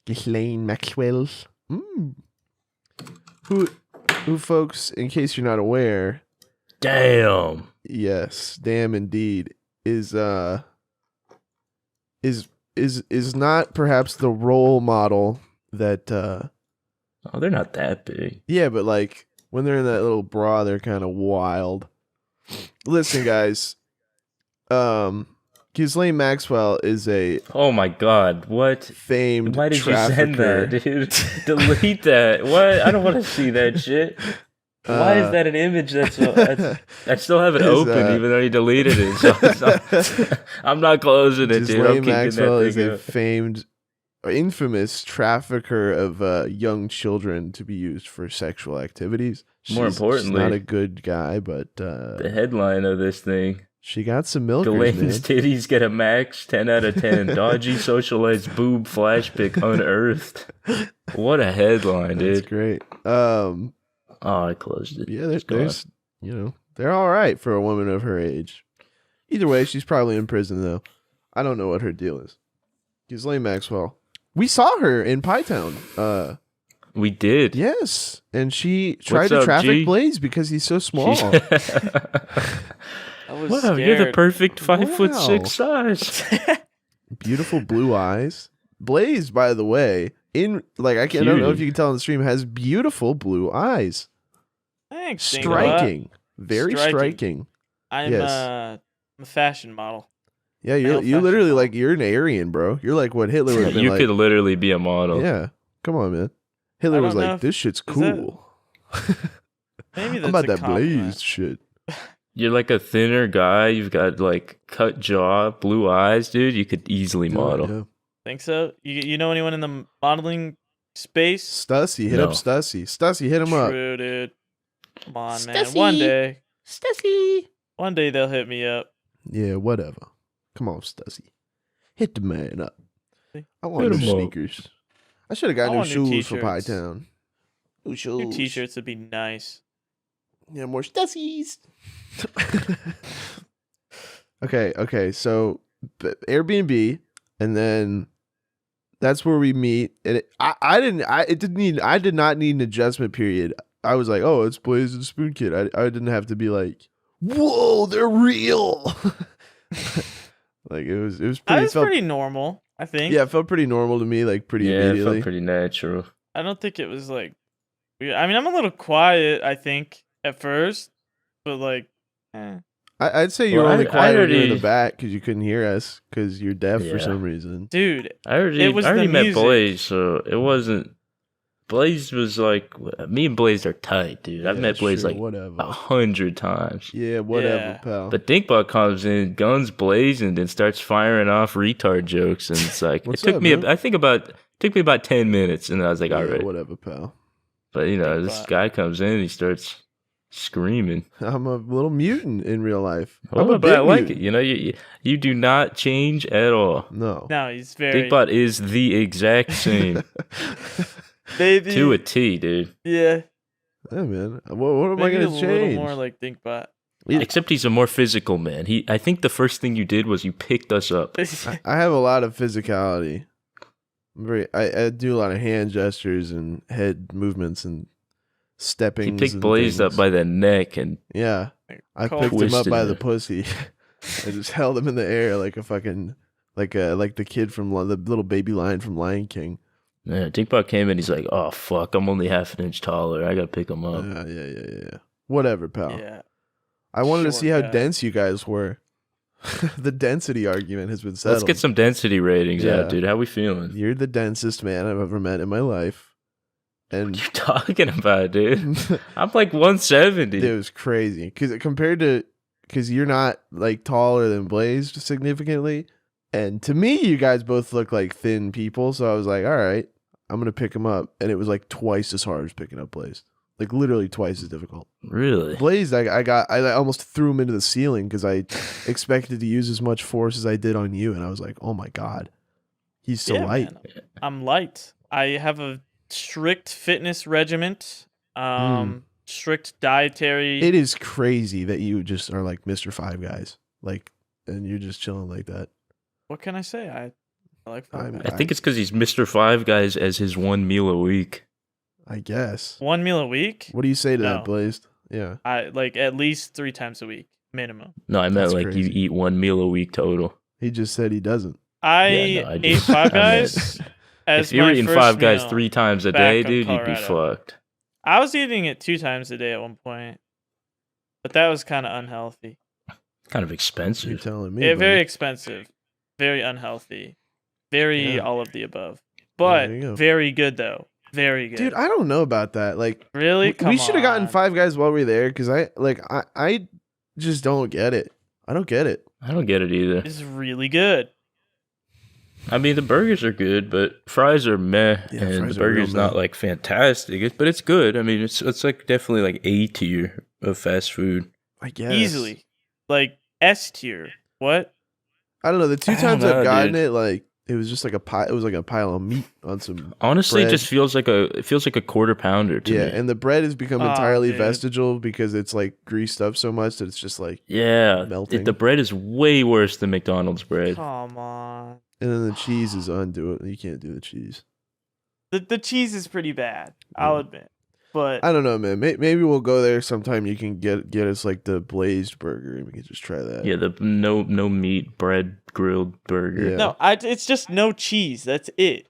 Ghislaine Maxwell. Who, folks? In case you're not aware, Damn. yes, damn indeed, is not perhaps the role model that. Oh, they're not that big. Yeah, but like when they're in that little bra, they're kind of wild. Listen, guys. Ghislaine Maxwell is a Oh my god, what? famed Why did trafficker. you send that, dude? Delete that. What? I don't want to see that shit. Why is that an image that's I still have it Is, open even though you deleted it. So I'm not closing it, dude. I'm Ghislaine keeping Maxwell that is thing a up. famed, infamous trafficker of young children to be used for sexual activities. More She's importantly- not a good guy, but The headline of this thing. she got some milkers, Ghislaine's man. titties get a max 10 out of 10. Dodgy socialized boob flash pic unearthed. What a headline, That's dude. great. Oh, I closed it. Yeah, It's gone. there's they're all right for a woman of her age. Either way, she's probably in prison though. I don't know what her deal is. Ghislaine Maxwell. We saw her in Pie Town. We did. Yes, and she tried What's to up, traffic G? Blaze because he's so small. I was Wow, you're the scared. perfect 5'6" Wow. size. Beautiful blue eyes. Blaze, by the way, I don't know if you can tell on the stream, has beautiful blue eyes. Thanks, Dingo. Striking. Very striking. I'm Yes. a fashion model. Yeah, Male you fashion literally model. you're an Aryan, bro. You're like what Hitler would have been You like. could literally be a model. Yeah. Come on, man. Hitler I was don't know like, if- this shit's is that- cool. Maybe I'm that's about a that compliment. Blaze shit. You're like a thinner guy. You've got like cut jaw, blue eyes, dude. You could easily model. Yeah. Think so? You know anyone in the modeling space? Stussy, hit up No. Stussy. Stussy, hit him up. True, dude. Come on, man. Stussy. One day they'll hit me up. Yeah, whatever. Come on, Stussy. Hit the man up. I Hit want new 'em up. sneakers. I should have got I new want new shoes for Pie t-shirts. Town. New shoes. New t-shirts would be nice. Yeah, more Stussies. Okay. So Airbnb, and then that's where we meet. And I did not need an adjustment period. I was like, oh, it's Blaze and Spoon Kid. I didn't have to be like, whoa, they're real. Like it was That pretty. was pretty normal, I think. Yeah, it felt pretty normal to me. Like pretty Yeah, it immediately. felt pretty natural. I don't think it was like weird. I mean, I'm a little quiet, I think, at first, but like, I'd say you're Well, only I quiet in the already- back because you couldn't hear us because you're deaf for Yeah. some reason. dude, I already It was the met music. Blaze, so it wasn't. Blaze was like, me and Blaze are tight, dude. I've Yeah, met Blaze sure, like whatever. 100 times. Yeah, whatever, Yeah. pal. But Dinkbot comes in, guns blazing, and starts firing off retard jokes, and it's like What's it took up, me. man? I think took me about 10 minutes, and I was like, Yeah, all right. whatever, pal. But this Dinkbot. guy comes in, and he starts screaming. I'm a little mutant in real life. Oh, I'm a but I big like mutant. it. You do not change at all. No. no, he's very Dinkbot is the exact same maybe to a T, dude. yeah. Yeah, man. What am I Maybe gonna a little change? more like Dinkbot. Except he's a more physical man. I think the first thing you did was you picked us up. I have a lot of physicality. I do a lot of hand gestures and head movements and stepping. He picked Blaze up by the neck, and Yeah, I Call- picked him up Twisted by it. the pussy. I just held him in the air like a fucking like the kid from the little baby lion from Lion King. yeah, Dinkbot came in. He's like, "Oh fuck, I'm only half an inch taller. I gotta pick him up." Yeah. Whatever, pal. Yeah. I wanted to Short see how guy. dense you guys were. The density argument has been settled. Let's get some density ratings Yeah. out, dude. How we feeling? You're the densest man I've ever met in my life, and What you talking about, dude? I'm like 170. it was crazy because you're not like taller than Blaze significantly, and to me, you guys both look like thin people. So I was like, all right, I'm gonna pick him up, and it was like twice as hard as picking up Blaze, like literally twice as difficult. Really? Blaze, I almost threw him into the ceiling because I expected to use as much force as I did on you, and I was like, oh my god, he's so Yeah, light. man. I'm light. I have a strict fitness regiment. Strict dietary. It is crazy that you just are like Mr. Five Guys, like, and you're just chilling like that. What can I say? I like I'm- Five I Guys. think it's because he's Mr. Five Guys as his one meal a week. I guess. One meal a week. What do you say to No. that, Blazed? Yeah. I like at least 3 times a week minimum. No, I meant That's like you crazy. eat one meal a week total. He just said he doesn't. I Yeah, no, I ate just- Five I meant- Guys as If you were my eating first Five Guys meal. 3 times a back day, in dude, you'd be Colorado. fucked. I was eating it 2 times a day at one point, but that was kind of unhealthy. Kind of You're expensive. telling me. Yeah, very buddy. expensive, very unhealthy, very Yeah. all of the above. But there you go. very good though. Very good. Dude, I don't know about that. Like, really? we should have gotten on. Five Guys while we were there because I just don't get it. I don't get it. I don't get it either. It's really good. I mean, the burgers are good, but fries are meh, Yeah, and fries the are real burger's not meh. like fantastic. But it's good. I mean, it's like definitely like A tier of fast food. I guess Easily, like S tier. What? I don't know. The 2 I don't times I've know, gotten dude. it, like It was just like a pile. It was like a pile of meat on some. Honestly, bread. it just feels like a quarter pounder to Yeah, me. and the bread has become Aw, entirely dude. vestigial because it's like greased up so much that it's just like Yeah, melting. the bread is way worse than McDonald's bread. Come on. And then the cheese is undo it. You can't do the cheese. The cheese is pretty bad, I'll admit. But I don't know, man. Maybe we'll go there sometime. You can get us like the glazed burger, and we can just try that. Yeah, the no meat bread grilled burger. Yeah. no, it's just no cheese. That's it.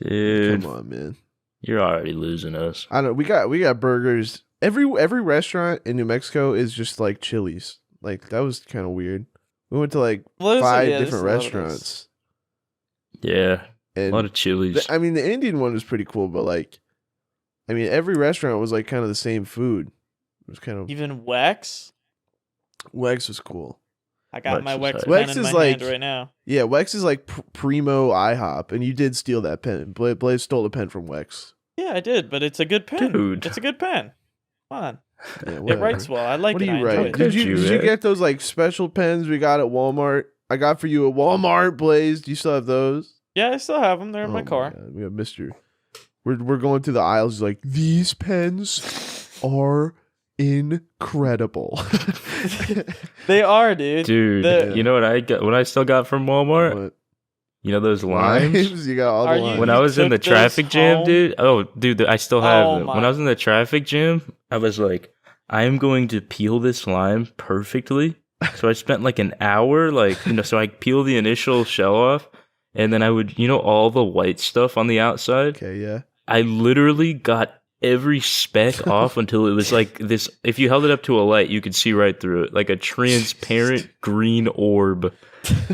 Dude, Come on, man. you're already losing us. I don't. We got burgers. Every restaurant in New Mexico is just like Chili's. Like that was kind of weird. We went to like Well, there's 5 there's different a lot of those. restaurants. Yeah, And a lot of Chili's. I mean, the Indian one was pretty cool, but like, I mean, every restaurant was like kind of the same food. It was kind of Even Wex. Wex was cool. I got Wex my is Wex tight. pen Wex in is my hand like- right now. Yeah, Wex is like primo IHOP, and you did steal that pen. Blaze stole the pen from Wex. Yeah, I did, but it's a good pen. Dude. It's a good pen. Come on. Yeah, It whatever. writes well. I like What it. do I you enjoy write? it. Could Did you, you eh? get those like special pens we got at Walmart? I got for you at Walmart, Blaze. Do you still have those? Yeah, I still have them. They're in Oh my car. God. We got Mister. We're going through the aisles. He's like, these pens are incredible. They are, dude. Dude, The- you know what I got? What I still got from Walmart? What? You know those limes? You got all Are the you- limes. When I was in took the those traffic jam, home? dude. Oh, dude, I still have Oh them. my- When I was in the traffic jam, I was like, I am going to peel this lime perfectly. So I spent like an hour, so I peel the initial shell off, and then I would, all the white stuff on the outside. Okay, yeah. I literally got every speck off until it was like this. If you held it up to a light, you could see right through it, like a transparent green orb.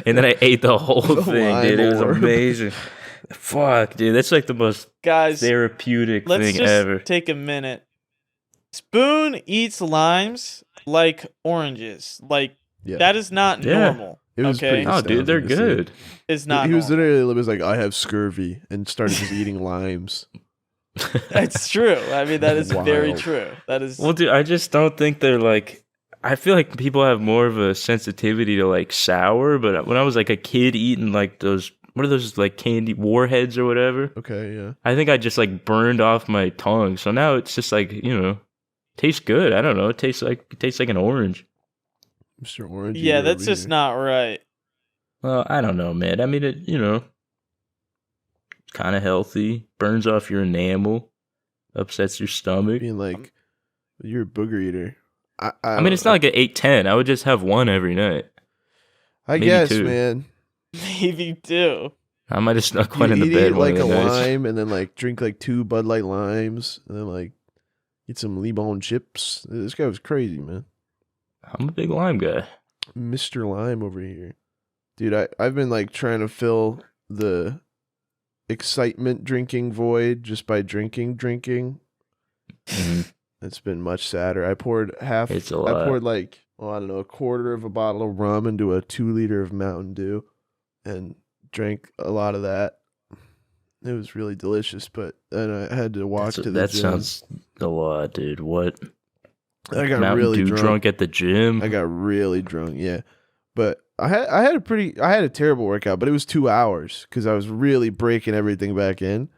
And then I ate the whole The thing, dude. It was lime orb. amazing. Fuck, dude. That's like the most Guys, therapeutic let's thing just ever. take a minute. Spoon eats limes like oranges. Like, Yeah. that is not Yeah. normal. It was okay? pretty Oh, dude, they're astounding to see. good. It's not He was normal. literally was like, I have scurvy, and started just eating limes. It's true. I mean, that is very Wild. true. That is. Well, dude, I just don't think they're like. I feel like people have more of a sensitivity to like sour, but when I was like a kid eating like those, what are those like candy warheads or whatever? Okay, yeah. I think I just like burned off my tongue. So now it's just like, tastes good. I don't know. It tastes like an orange. Mr. Orange. yeah, Eater that's over just here. not right. Well, I don't know, man. I mean, it, kind of healthy. Burns off your enamel. Upsets your stomach. being like, you're a booger eater. I mean, it's not like an 8-10. I would just have one every night. I maybe guess, two. man. Maybe two. I might have snuck You one in the bed eat one like of a the nights. lime, and then like drink like 2 Bud Light limes, and then like eat some Lee-Bone chips. This guy was crazy, man. I'm a big lime guy. Mr. Lime over here. Dude, I've been like trying to fill the excitement drinking void just by drinking. Mhm. It's been much sadder. I poured half. It's a I lot. poured like, I don't know, a quarter of a bottle of rum into a 2 liter of Mountain Dew, and drank a lot of that. It was really delicious, but then I had to walk to the That gym. sounds a lot, dude. What? I got Mountain really Dew drunk at the gym? I got really drunk, yeah. But I had a terrible workout, but it was 2 hours because I was really breaking everything back in.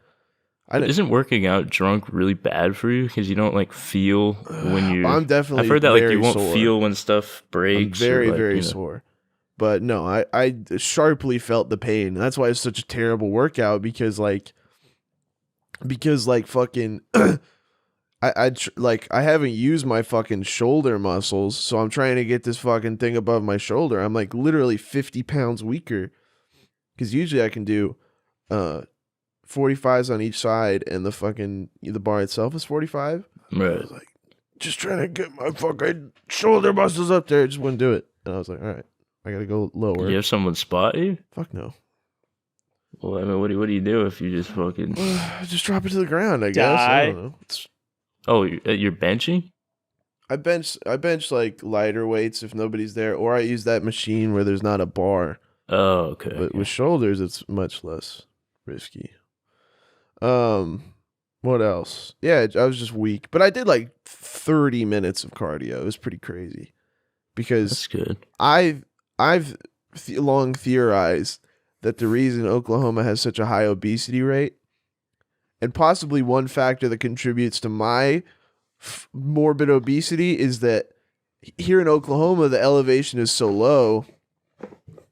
Isn't working out drunk really bad for you? Because you don't like feel when you. I'm definitely. I've heard that like you very won't sore. feel when stuff I'm breaks. very or, like, very sore. But no, I sharply felt the pain. That's why it's such a terrible workout because fucking I haven't used my fucking shoulder muscles, so I'm trying to get this fucking thing above my shoulder. I'm like literally 50 pounds weaker because usually I can do 45s on each side, and the bar itself is 45. I Right. was like, just trying to get my fucking shoulder muscles up there. I just wouldn't do it. And I was like, all right, I gotta go lower. You have someone spot you? Fuck no. Well, I mean, what do you do if you just fucking? Just drop it to the ground, I guess. I Die. don't know. Oh, you're benching? I bench like lighter weights if nobody's there, or I use that machine where there's not a bar. Oh, okay. But with shoulders, it's much less risky. What else? Yeah, I was just weak, but I did like 30 minutes of cardio. It was pretty crazy because That's good. I've long theorized that the reason Oklahoma has such a high obesity rate, and possibly one factor that contributes to my morbid obesity, is that here in Oklahoma, the elevation is so low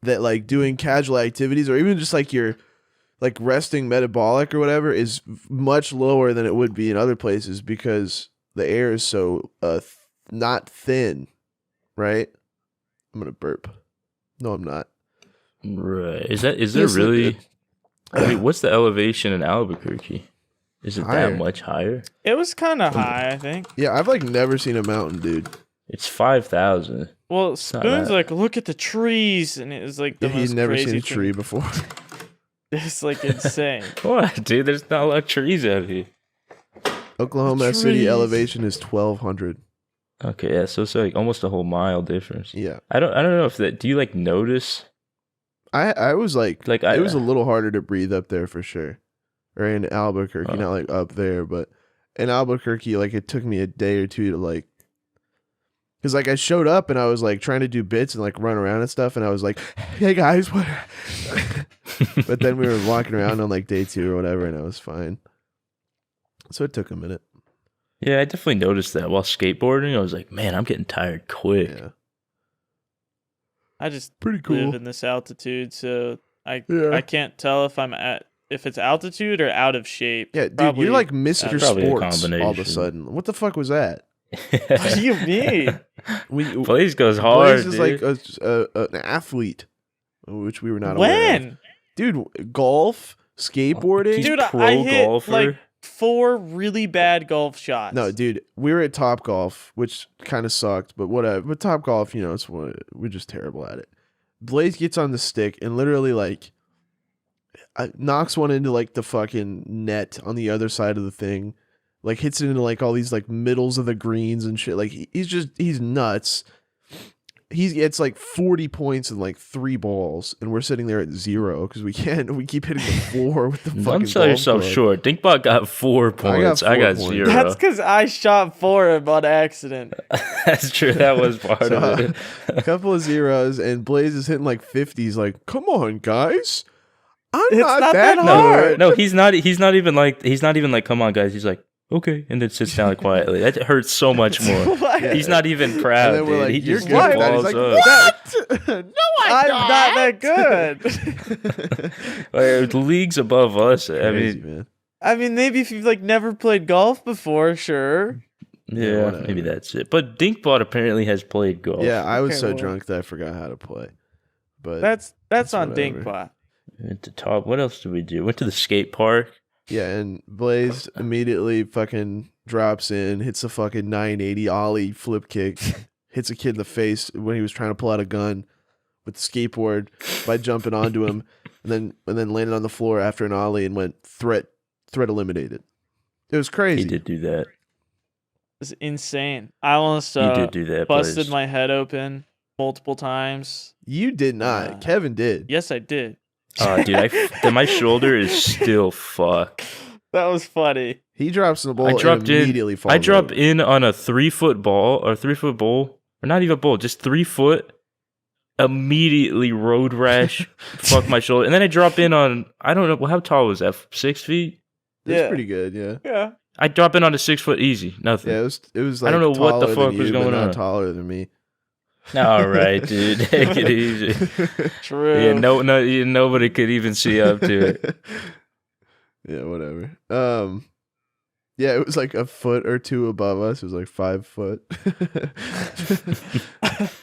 that like doing casual activities or even just like your like resting metabolic or whatever is much lower than it would be in other places because the air is so not thin, right? I'm gonna burp. No, I'm not. Right. Is there really? I mean, what's the elevation in Albuquerque? Is it Higher. that much higher? It was kind of high, I think. Yeah, I've like never seen a mountain, dude. It's 5,000. Well, not Spoon's bad. like, look at the trees, and it was like the most He's never crazy seen a thing. tree before. It's like insane. What, dude? There's not a lot of trees out here. Oklahoma City Trees. elevation is 1,200. Okay, yeah, so it's like almost a whole mile difference. Yeah, I don't know if that. Do you like notice? I was like Like it was a little harder to breathe up there for sure, or in Albuquerque, Oh. not like up there, but in Albuquerque, like it took me a day or two to like, because like I showed up and I was like trying to do bits and like run around and stuff, and I was like, hey guys, what? But then we were walking around on like day 2 or whatever, and I was fine. So it took a minute. Yeah, I definitely noticed that while skateboarding. I was like, man, I'm getting tired quick. Yeah, I just pretty cool. live in this altitude, so I Yeah. can't tell if it's altitude or out of shape. Yeah, dude, Probably you're like Mr. Probably a Sports all of a combination. sudden. What the fuck was that? What do you mean? Blaze goes hard, Blaze is dude. like an athlete, which we were not aware of. When? Dude, golf, skateboarding. He's Dude, pro I hit golfer. like 4 really bad golf shots. No, dude, we were at Top Golf, which kind of sucked, but whatever. But Top Golf, you know, we're just terrible at it. Blaze gets on the stick and literally like knocks one into like the fucking net on the other side of the thing, like hits it into like all these like middles of the greens and shit. Like he's nuts. He gets like 40 points in like 3 balls, and we're sitting there at 0 because we keep hitting the floor with the fucking. Don't sell golf yourself club. short. Dinkbot got 4 points. I 4 got points. 0. That's because I shot 4 of 'em on accident. That's true. That was part So, of it. a couple of zeros, and Blaze is hitting like 50s. Like, come on, guys, I'm It's not not that that No, hard. no, he's not even like, come on, guys. He's like, okay, and then sits down quietly. That hurts so much more. What? Yeah. He's not even proud, And then we're dude. like, He "You're just good at that." balls He's like, up. "What? No, I'm not that good. Like, leagues above us. I Crazy, mean, man. I mean, maybe if you've like never played golf before, sure. yeah, whatever. maybe that's it. But Dinkbot apparently has played golf. Yeah, I was Okay, so well. drunk that I forgot how to play. But That's on whatever. Dinkbot. Went to top. What else did we do? Went to the skate park. yeah, and Blaze immediately fucking drops in, hits a fucking 980 ollie flip kick, hits a kid in the face when he was trying to pull out a gun with the skateboard by jumping onto him, and then landed on the floor after an ollie and went threat eliminated. It was crazy. He did do that. It's insane. I almost He did do that. busted Blaze. my head open multiple times. You did not. Kevin did. Yes, I did. Oh, dude, my shoulder is still fucked. That was funny. He drops the ball I dropped and immediately falls I dropped over. in on a 3-foot ball or 3-foot bowl, or not even bowl, just 3 foot. Immediately road rash, fuck my shoulder, and then I drop in on, I don't know how tall was that, 6 feet. That's Yeah. pretty good, yeah. Yeah. I drop in on a 6 foot easy, nothing. Yeah, it was like I don't know what the taller fuck than was you, but going not on. taller than me. All right, dude, take it easy. True. Yeah, nobody could even see up to it. Yeah, whatever. Yeah, it was like a foot or 2 above us. It was like 5 foot.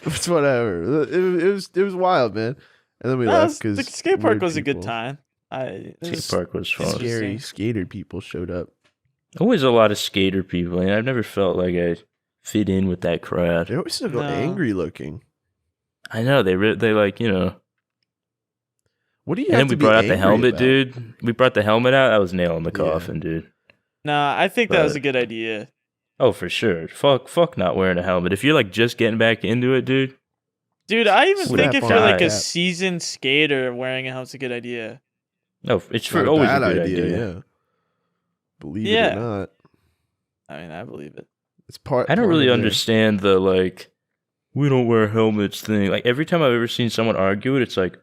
It's whatever. It was wild, man. And then we left because the skate park was a good time. Skate park was fun. Scary skater people showed up. Always a lot of skater people, and I've never felt like I fit in with that crowd. They always look No. angry looking. I know they like, you know. What do you? And have then we to be brought out the angry helmet, about? dude. We brought the helmet out. That was nail in the Yeah. coffin, dude. Nah, I think that was But- a good idea. Oh, for sure. Fuck not wearing a helmet. If you're like just getting back into it, dude. Dude, I even Strap think if on. you're like a Yeah. seasoned skater, wearing a helmet's a good idea. No, it's Not for always a bad good idea. Yeah. Believe it Yeah. or not, I mean, I believe it. it's part. I don't part really of it. understand the like we don't wear helmets thing. Like every time I've ever seen someone argue it, it's like,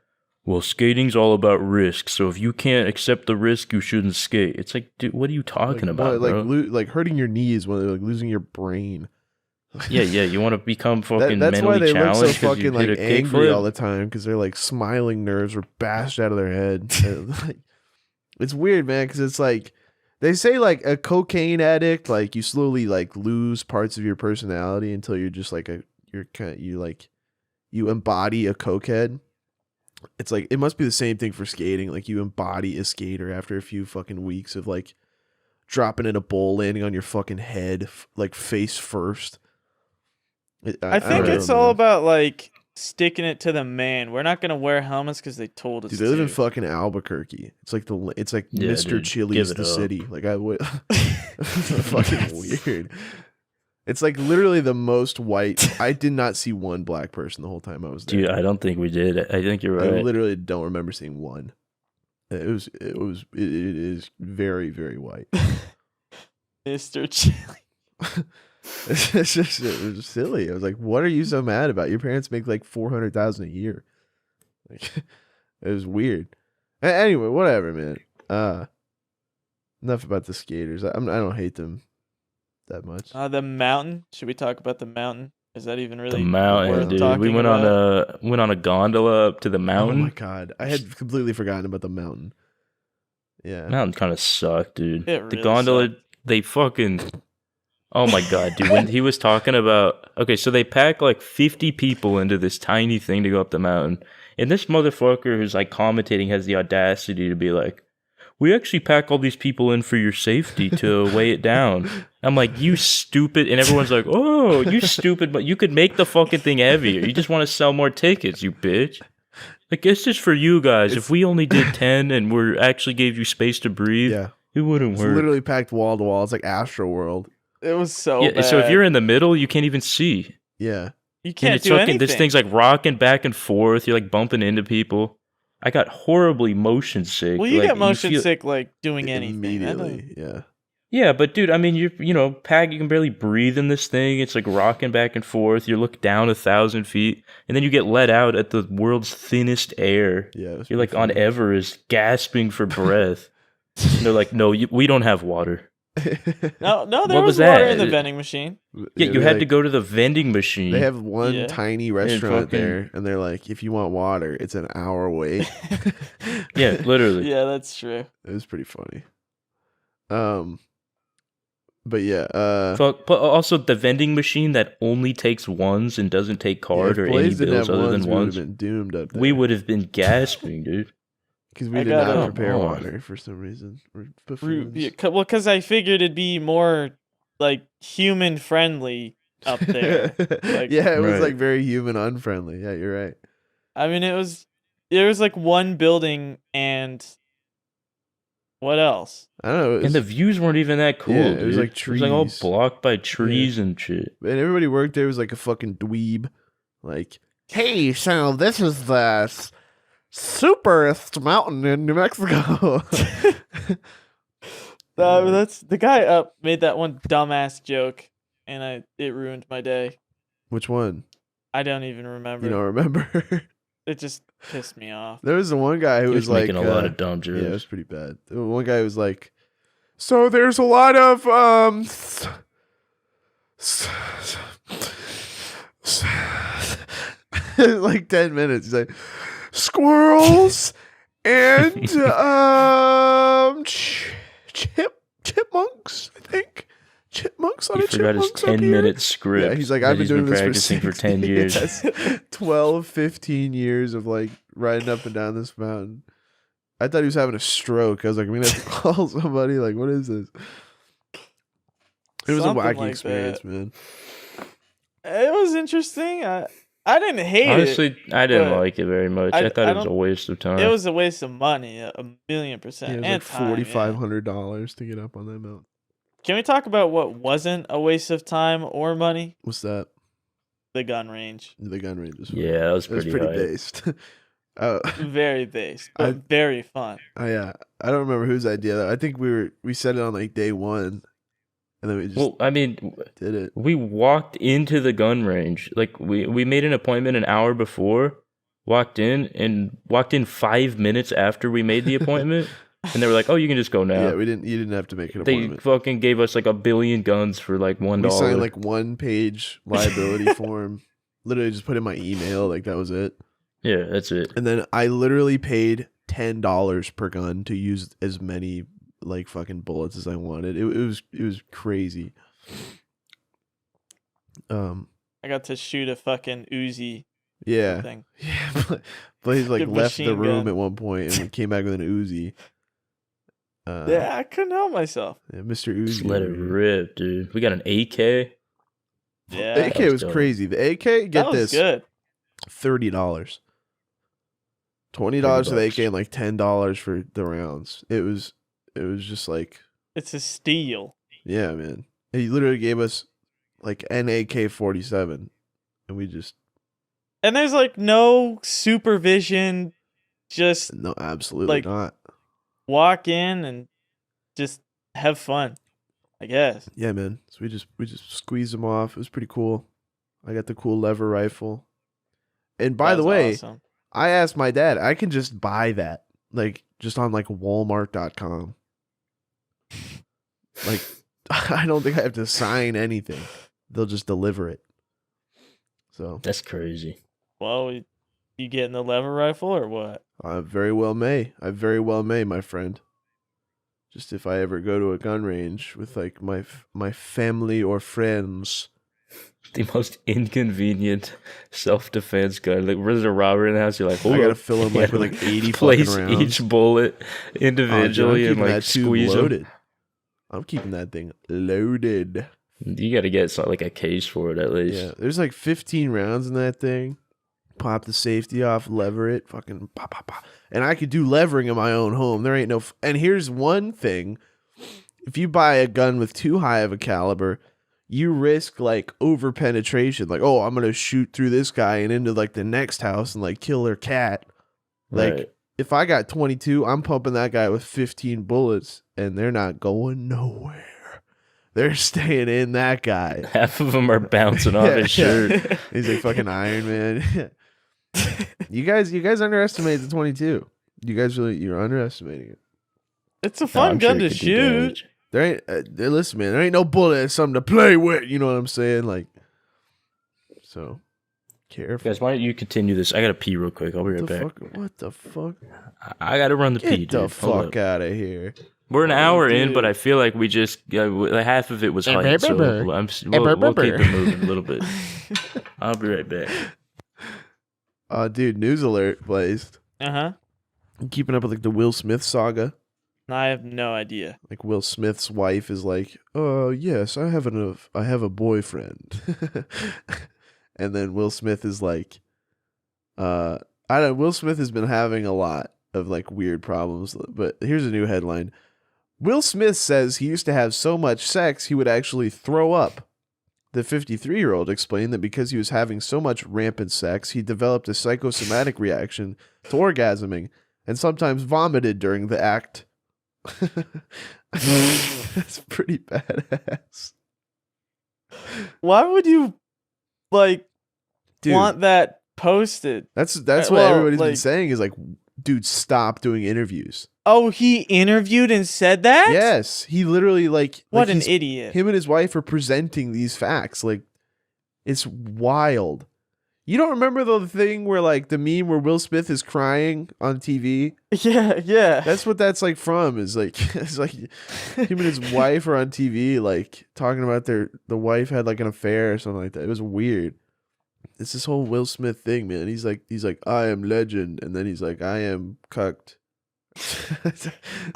well, skating's all about risk. So if you can't accept the risk, you shouldn't skate. It's like, dude, what are you talking about, bro? Like hurting your knees when they're like losing your brain. Yeah, you want to become fucking That's why mentally they look so challenged because you fucking did like a angry all kickflip? the time because their like smiling nerves were bashed out of their head. Like, it's weird, man, because it's like they say like a cocaine addict, like you slowly like lose parts of your personality until you're just like you embody a cokehead. It's like it must be the same thing for skating. Like you embody a skater after a few fucking weeks of like dropping in a bowl, landing on your fucking head, like face first. I think don't it's know, all man. about like sticking it to the man. We're not gonna wear helmets because they told us Dude, they live in to. fucking Albuquerque. It's like Yeah, Mr. dude, Chili's give it the up. city. Like I would fucking weird. It's like literally the most white. I did not see one black person the whole time I was there. Dude, I don't think we did. I think you're I right. literally don't remember seeing one. It is very, very white. Mr. Chili. It's just it was silly. I was like, "What are you so mad about? Your parents make like $400,000 a year." Like, it was weird. Anyway, whatever, man. Enough about the skaters. I don't hate them that much. The mountain. Should we talk about the mountain? Is that even really The mountain, worth dude. talking We went about? on a gondola up to the Oh mountain. my god, I had completely forgotten about the mountain. Yeah, Mountain kind of sucked, dude. It The really gondola, sucked. they fucking. Oh my god, dude. When he was talking about. Okay, so they pack like 50 people into this tiny thing to go up the mountain. And this motherfucker who's like commentating has the audacity to be like, we actually pack all these people in for your safety to weigh it down. I'm like, you stupid. And everyone's like, oh, you stupid. But you could make the fucking thing heavier. You just want to sell more tickets, you bitch. Like, it's just for you guys. If we only did 10 and we actually gave you space to breathe, yeah. it wouldn't It's work. literally packed wall to wall. It's like Astro World. It was so Yeah, bad. so if you're in the middle, you can't even see. Yeah. you And can't it's do fucking, anything. this thing's like rocking back and forth. You're like bumping into people. I got horribly motion sick. well, you like, get motion feel- sick like doing anything. I don't- Immediately. Yeah. Yeah, but dude, I mean, you pack, you can barely breathe in this thing. It's like rocking back and forth. You look down 1,000 feet, and then you get let out at the world's thinnest air. Yeah. it was You're like pretty on Everest, gasping for breath. And they're like, no, we don't have water. funny. No, there What was was water that? in the vending machine. Yeah, you they're had like- to go to the vending machine. They have one Yeah. tiny restaurant fucking- there, and they're like, if you want water, it's an hour wait. Yeah, literally. Yeah, that's true. It was pretty funny. But yeah, Fuck, but also the vending machine that only takes ones and doesn't take card yeah, or if any Blaze didn't bills have other ones, than we would ones. have been doomed up there. We would have been gasping, dude. because we I did got not it. prepare Come on. water for some reason. We're buffoons. Well, because I figured it'd be more like human friendly up there. Like- yeah, it was Right. like very human unfriendly. Yeah, you're right. I mean, there was like one building and what else? I don't know. It was, And the views weren't even that cool, Yeah, dude. it was like It was like all trees. blocked by trees and shit. and everybody worked there was like a fucking dweeb. Like, hey, so this is the superest mountain in New Mexico. That's the guy up made that one dumbass joke, and it ruined my day. Which one? I don't even remember. You don't remember? It just pissed me off. There was the one guy who He was was like, making a lot of dumb jokes. yeah, it was pretty bad. The one guy was like, so there's a lot of like 10 minutes. He's like, squirrels and chipmunks, I think. Chipmunks on He a forgot his chipmunks up here. 10-minute script. Yeah, he's like, that I've been he's doing this practicing for 10 years. Yes, 12, 15 years of like riding up and down this mountain. I thought he was having a stroke. I was like, I'm gonna have to call somebody. Like, what is this? It was Something a wacky like experience, that. man. It was interesting. I didn't hate Honestly, I didn't but like it very much. I- I thought I it was a don't- waste of time. it. It was a waste of money, a million Yeah, percent. it was and like time, yeah. $4,500 to get up on that mountain. Can we talk about what wasn't a waste of time or money? What's that? The gun range. The gun range was Yeah, that was it was pretty, pretty hype. based. Oh, Very based, but very fun. yeah. I don't remember whose idea that. I think we said it on like day one, and then we just Well, I mean, did it. we walked into the gun range. Like we made an appointment an hour before. walked in 5 minutes after we made the appointment, and they were like, "Oh, you can just go now." Yeah, you didn't have to make an They appointment. fucking gave us like a billion guns for like $1. We signed like 1-page liability form. Literally just put in my email, like that was it. Yeah, that's it. And then I literally paid $10 per gun to use as many like fucking bullets as I wanted. It was crazy. I got to shoot a fucking Uzi. Yeah. Thing. Yeah. Blaze like Good left the machine room gun. at one point and came back with an Uzi. Yeah, I couldn't help myself. Yeah, Mr. Uzi. Just let it over here. rip, dude. We got an AK. Yeah, AK was was dope. crazy. The AK, get that was this, good. $30. $20 for the AK and like $10 for the rounds. It was just like, It's a steal. yeah, man. He literally gave us like an AK-47, and we just And there's like no supervision. Just no, absolutely Like- not. walk in and just have fun, I guess. Yeah, man. So we just squeezed them off. It was pretty cool. I got the cool lever rifle. And by the That's way, awesome. I asked my dad, I can just buy that, like just on like Walmart.com. Like, I don't think I have to sign anything. They'll just deliver it. So That's crazy. Well, you getting the lever rifle or what? I very well may. I very well may, my friend. Just if I ever go to a gun range with like my family or friends. The most inconvenient self-defense gun. Like, there's a robber in the house. You're like, I hold gotta up. fill them like with like 80 Place fucking rounds. each bullet Oh, dude, I'm individually and keeping like that tube squeeze them. loaded. I'm keeping that thing loaded. You got to get like a case for it at least. Yeah, there's like 15 rounds in that thing. Pop the safety off, lever it, fucking pop, pop, pop. And I could do levering in my own home. There ain't no. And here's one thing: if you buy a gun with too high of a caliber, you risk like over penetration. Like, oh, I'm gonna shoot through this guy and into like the next house and like kill their cat. Like, Right. if I got 22, I'm pumping that guy with 15 bullets, and they're not going nowhere. They're staying in that guy. Half of them are bouncing off his shirt. He's like fucking Iron Man. You guys underestimate the 22. You're underestimating it. It's a No, fun I'm gun sure it to could do shoot. damage. There ain't listen, man. There ain't no bullet. It's something to play with. You know what I'm saying? Like, so careful. Guys, why don't you continue this? I got to pee real quick. I'll be right back. What the fuck? I got to run the pee, Get dude. the Hold fuck up. out of here. We're an hour in, but dude. I feel like we just half of it was hype, so we'll keep it moving a little bit. I'll be right back. Dude, news alert, Blazed. Uh-huh. I'm keeping up with like the Will Smith saga. I have no idea. Like Will Smith's wife is like, "Oh yes, I have a boyfriend," and then Will Smith is like, I don't. Will Smith has been having a lot of like weird problems, but here's a new headline: Will Smith says he used to have so much sex he would actually throw up. The 53-year-old explained that because he was having so much rampant sex, he developed a psychosomatic reaction to orgasming and sometimes vomited during the act. That's pretty badass. Why would you like Dude, want that posted? that's what well, everybody's been like- saying is like, dude, stop doing interviews. Oh, he interviewed and said that? Yes, he literally like What an he's- idiot. Him and his wife are presenting these facts. Like, it's wild. You don't remember the thing where like the meme where Will Smith is crying on TV? Yeah. That's what that's like from. Is like it's like him and his wife are on TV, like talking about the wife had like an affair or something like that. It was weird. It's this whole Will Smith thing, man. He's like I am legend, and then he's like I am cucked. I'm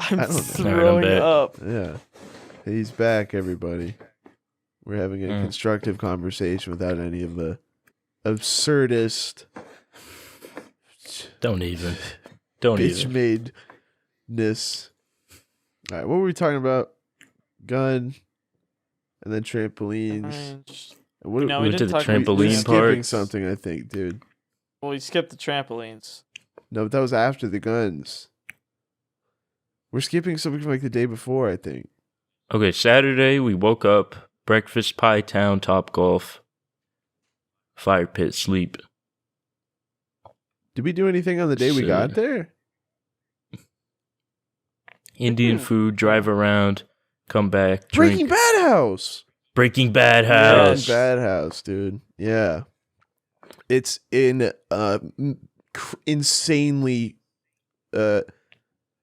I don't know. throwing back. up. Yeah, he's back, everybody. We're having a constructive conversation without any of the absurdist Don't even. bitch madeness. All right, what were we talking about? Gun, and then trampolines. What, No, we we went to didn't the talk about we're trampoline these skipping park. something, I think, dude. Well, we skipped the trampolines. No, but that was after the guns. We're skipping something from like the day before, I think. Okay, Saturday we woke up, breakfast, Pie Town, Top Golf, fire pit, sleep. Did we do anything on the day we So- got there? Indian food, drive around, come back, Breaking drink. Bad house. Breaking Bad Yes. house. Breaking Bad house, dude. Yeah. It's in insanely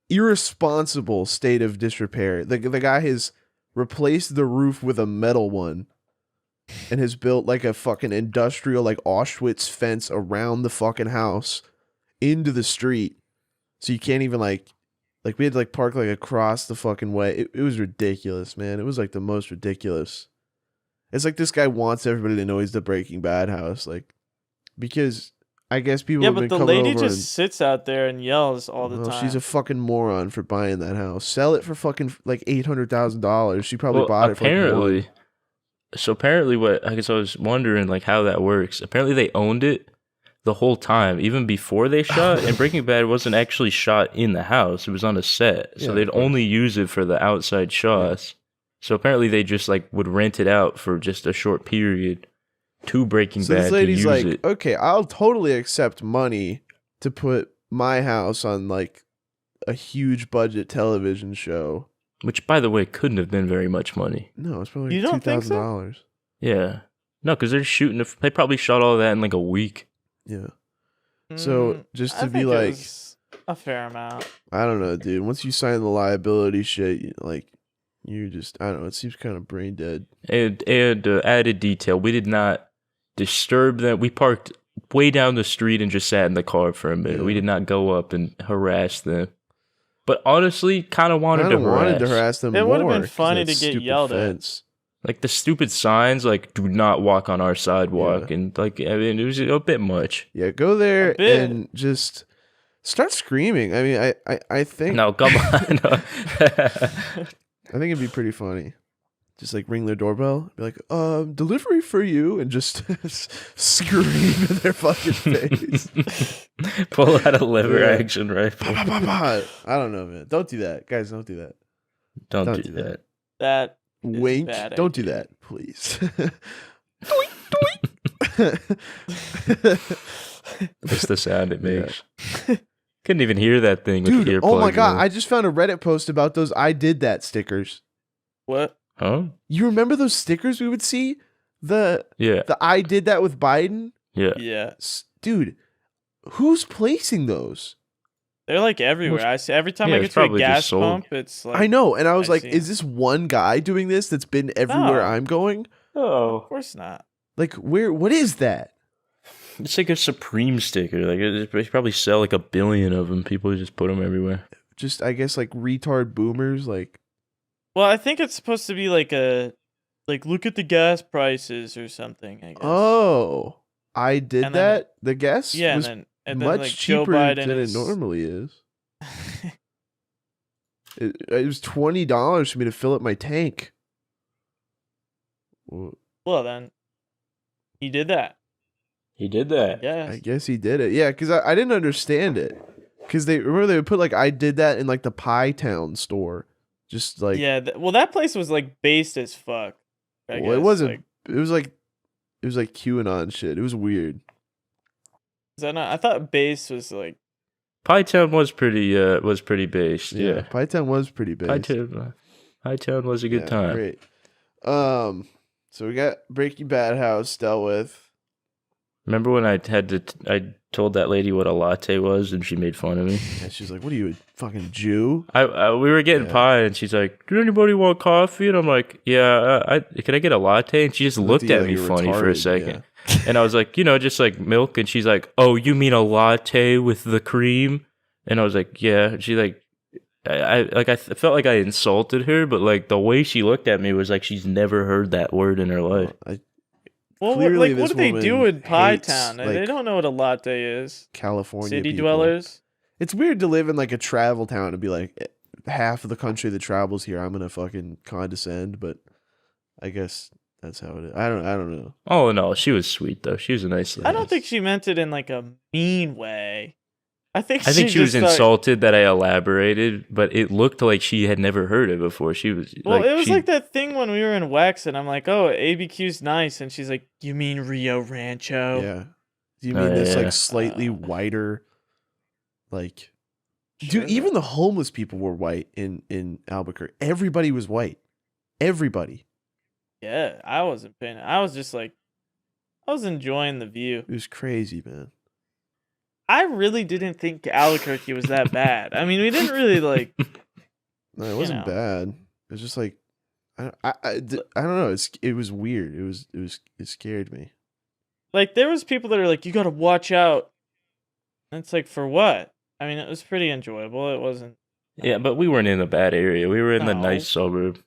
irresponsible state of disrepair. The guy has replaced the roof with a metal one and has built like a fucking industrial like Auschwitz fence around the fucking house into the street. So you can't even like we had to like park like across the fucking way. It was ridiculous, man. It was like the most ridiculous. It's like this guy wants everybody to know he's the Breaking Bad house, like, because I guess people Yeah, have but been the coming lady over just and, sits out there and yells all the time. she's a fucking moron for buying that house. Sell it for fucking like $800,000. She probably bought it for like apparently. So apparently, what I guess I was wondering like how that works. Apparently, they owned it the whole time, even before they shot. And Breaking Bad wasn't actually shot in the house; it was on a set, so Yeah, they'd of course. only use it for the outside shots. So apparently, they just like would rent it out for just a short period to Breaking So Bad this lady's to use like, it. okay, I'll totally accept money to put my house on like a huge budget television show. Which, by the way, couldn't have been very much money. No, it's probably You like don't think so? $2,000. Yeah, no, because they're shooting. They probably shot all that in like a week. Yeah. So just I to be think it like, was a fair amount. I don't know, dude. Once you sign the liability shit, like you just, I don't know. It seems kind of brain dead. And added detail, we did not disturb them. We parked way down the street and just sat in the car for a minute. Yeah. We did not go up and harass them. But honestly, kind of wanted Kind to of wanted to harass. harass them It more. would've been 'cause funny that to get stupid yelled at. fence. Like the stupid signs, like "Do not walk on our sidewalk," Yeah. and like I mean, it was a bit much. Yeah, go there A bit. and just start screaming. I mean, I think No, come on. No. I think it'd be pretty funny. Just like ring their doorbell, be like, delivery for you, and just scream in their fucking face. Pull out a lever Yeah. action rifle. Bah, bah, bah, bah. I don't know, man. Don't do that. Guys, don't do that. Don't Don't do do that. That It's a Wink. bad Don't do idea. that, please. That's the sound it Yeah. makes. Couldn't even hear that thing with the Dude, earplug. oh my god, in. I just found a Reddit post about those I did that stickers. what? Huh? You remember those stickers we would see? The Yeah. I did that with Biden? Yeah. Yeah, Dude, who's placing those? they're like everywhere. Well, I see every time yeah, I it's get to a probably just gas sold. pump, it's like I know, and I was I like, see is 'em. this one guy doing this that's been everywhere No. I'm going? Of course not. Like, what is that? It's like a Supreme sticker. Like they probably sell like 1 billion of them. People just put them everywhere. Just, I guess, like retard boomers, like, Well, I think it's supposed to be like look at the gas prices or something. I guess. oh, I did And then that? The guess yeah, was and then much like Joe cheaper Biden than it is normally is. It was $20 for me to fill up my tank. Well, Well, then he did that. He did that. I Yes. guess he did it. Yeah, because I didn't understand it. Because they would put like I did that in like the Pie Town store, just like Yeah. Well, that place was like based as fuck. I well, it guess, wasn't. like, it was like QAnon shit. It was weird. is that not? I thought base was like. Pie Town was pretty based. Yeah. Pie Town was pretty big. Pie Town was a good time. Great. So we got Breaking Bad house dealt with. Remember when I told that lady what a latte was and she made fun of me? And she's like, "What are you, a fucking Jew?" We were getting Yeah. pie and she's like, "Did anybody want coffee?" And I'm like, "Yeah, can I get a latte?" And she just looked you at like me you're funny for a retarded, second. And I was like, just like milk. And she's like, "Oh, you mean a latte with the cream?" And I was like, "Yeah." And she like, I felt like I insulted her, but like the way she looked at me was like she's never heard that word in her life. Well, Clearly what this do they do woman in Pie hates, Town? They like, don't know what a latte is. California City people. dwellers. It's weird to live in like a travel town and be like, half of the country that travels here, I'm gonna fucking condescend. But I guess that's how it is. I don't know. Oh no, she was sweet though. She was a nice lady. I don't think she meant it in like a mean way. I think she was just thought- insulted that I elaborated, but it looked like she had never heard it before. She was Well, it was she- like that thing when we were in Wex, and I'm like, "Oh, ABQ's nice," and she's like, "You mean Rio Rancho?" Yeah, Do you mean this yeah. like slightly whiter, like? Sure. Dude, even the homeless people were white in Albuquerque. Everybody was white. Everybody. Yeah, I wasn't paying. I was just like, I was enjoying the view. It was crazy, man. I really didn't think Albuquerque was that bad. I mean, we didn't really like. No, it wasn't bad. It was just like, I don't know. It was weird. It scared me. Like, there was people that are like, you got to watch out. And it's like, for what? I mean, it was pretty enjoyable. It wasn't. Yeah, but we weren't in a bad area. We were in the No. nice suburb.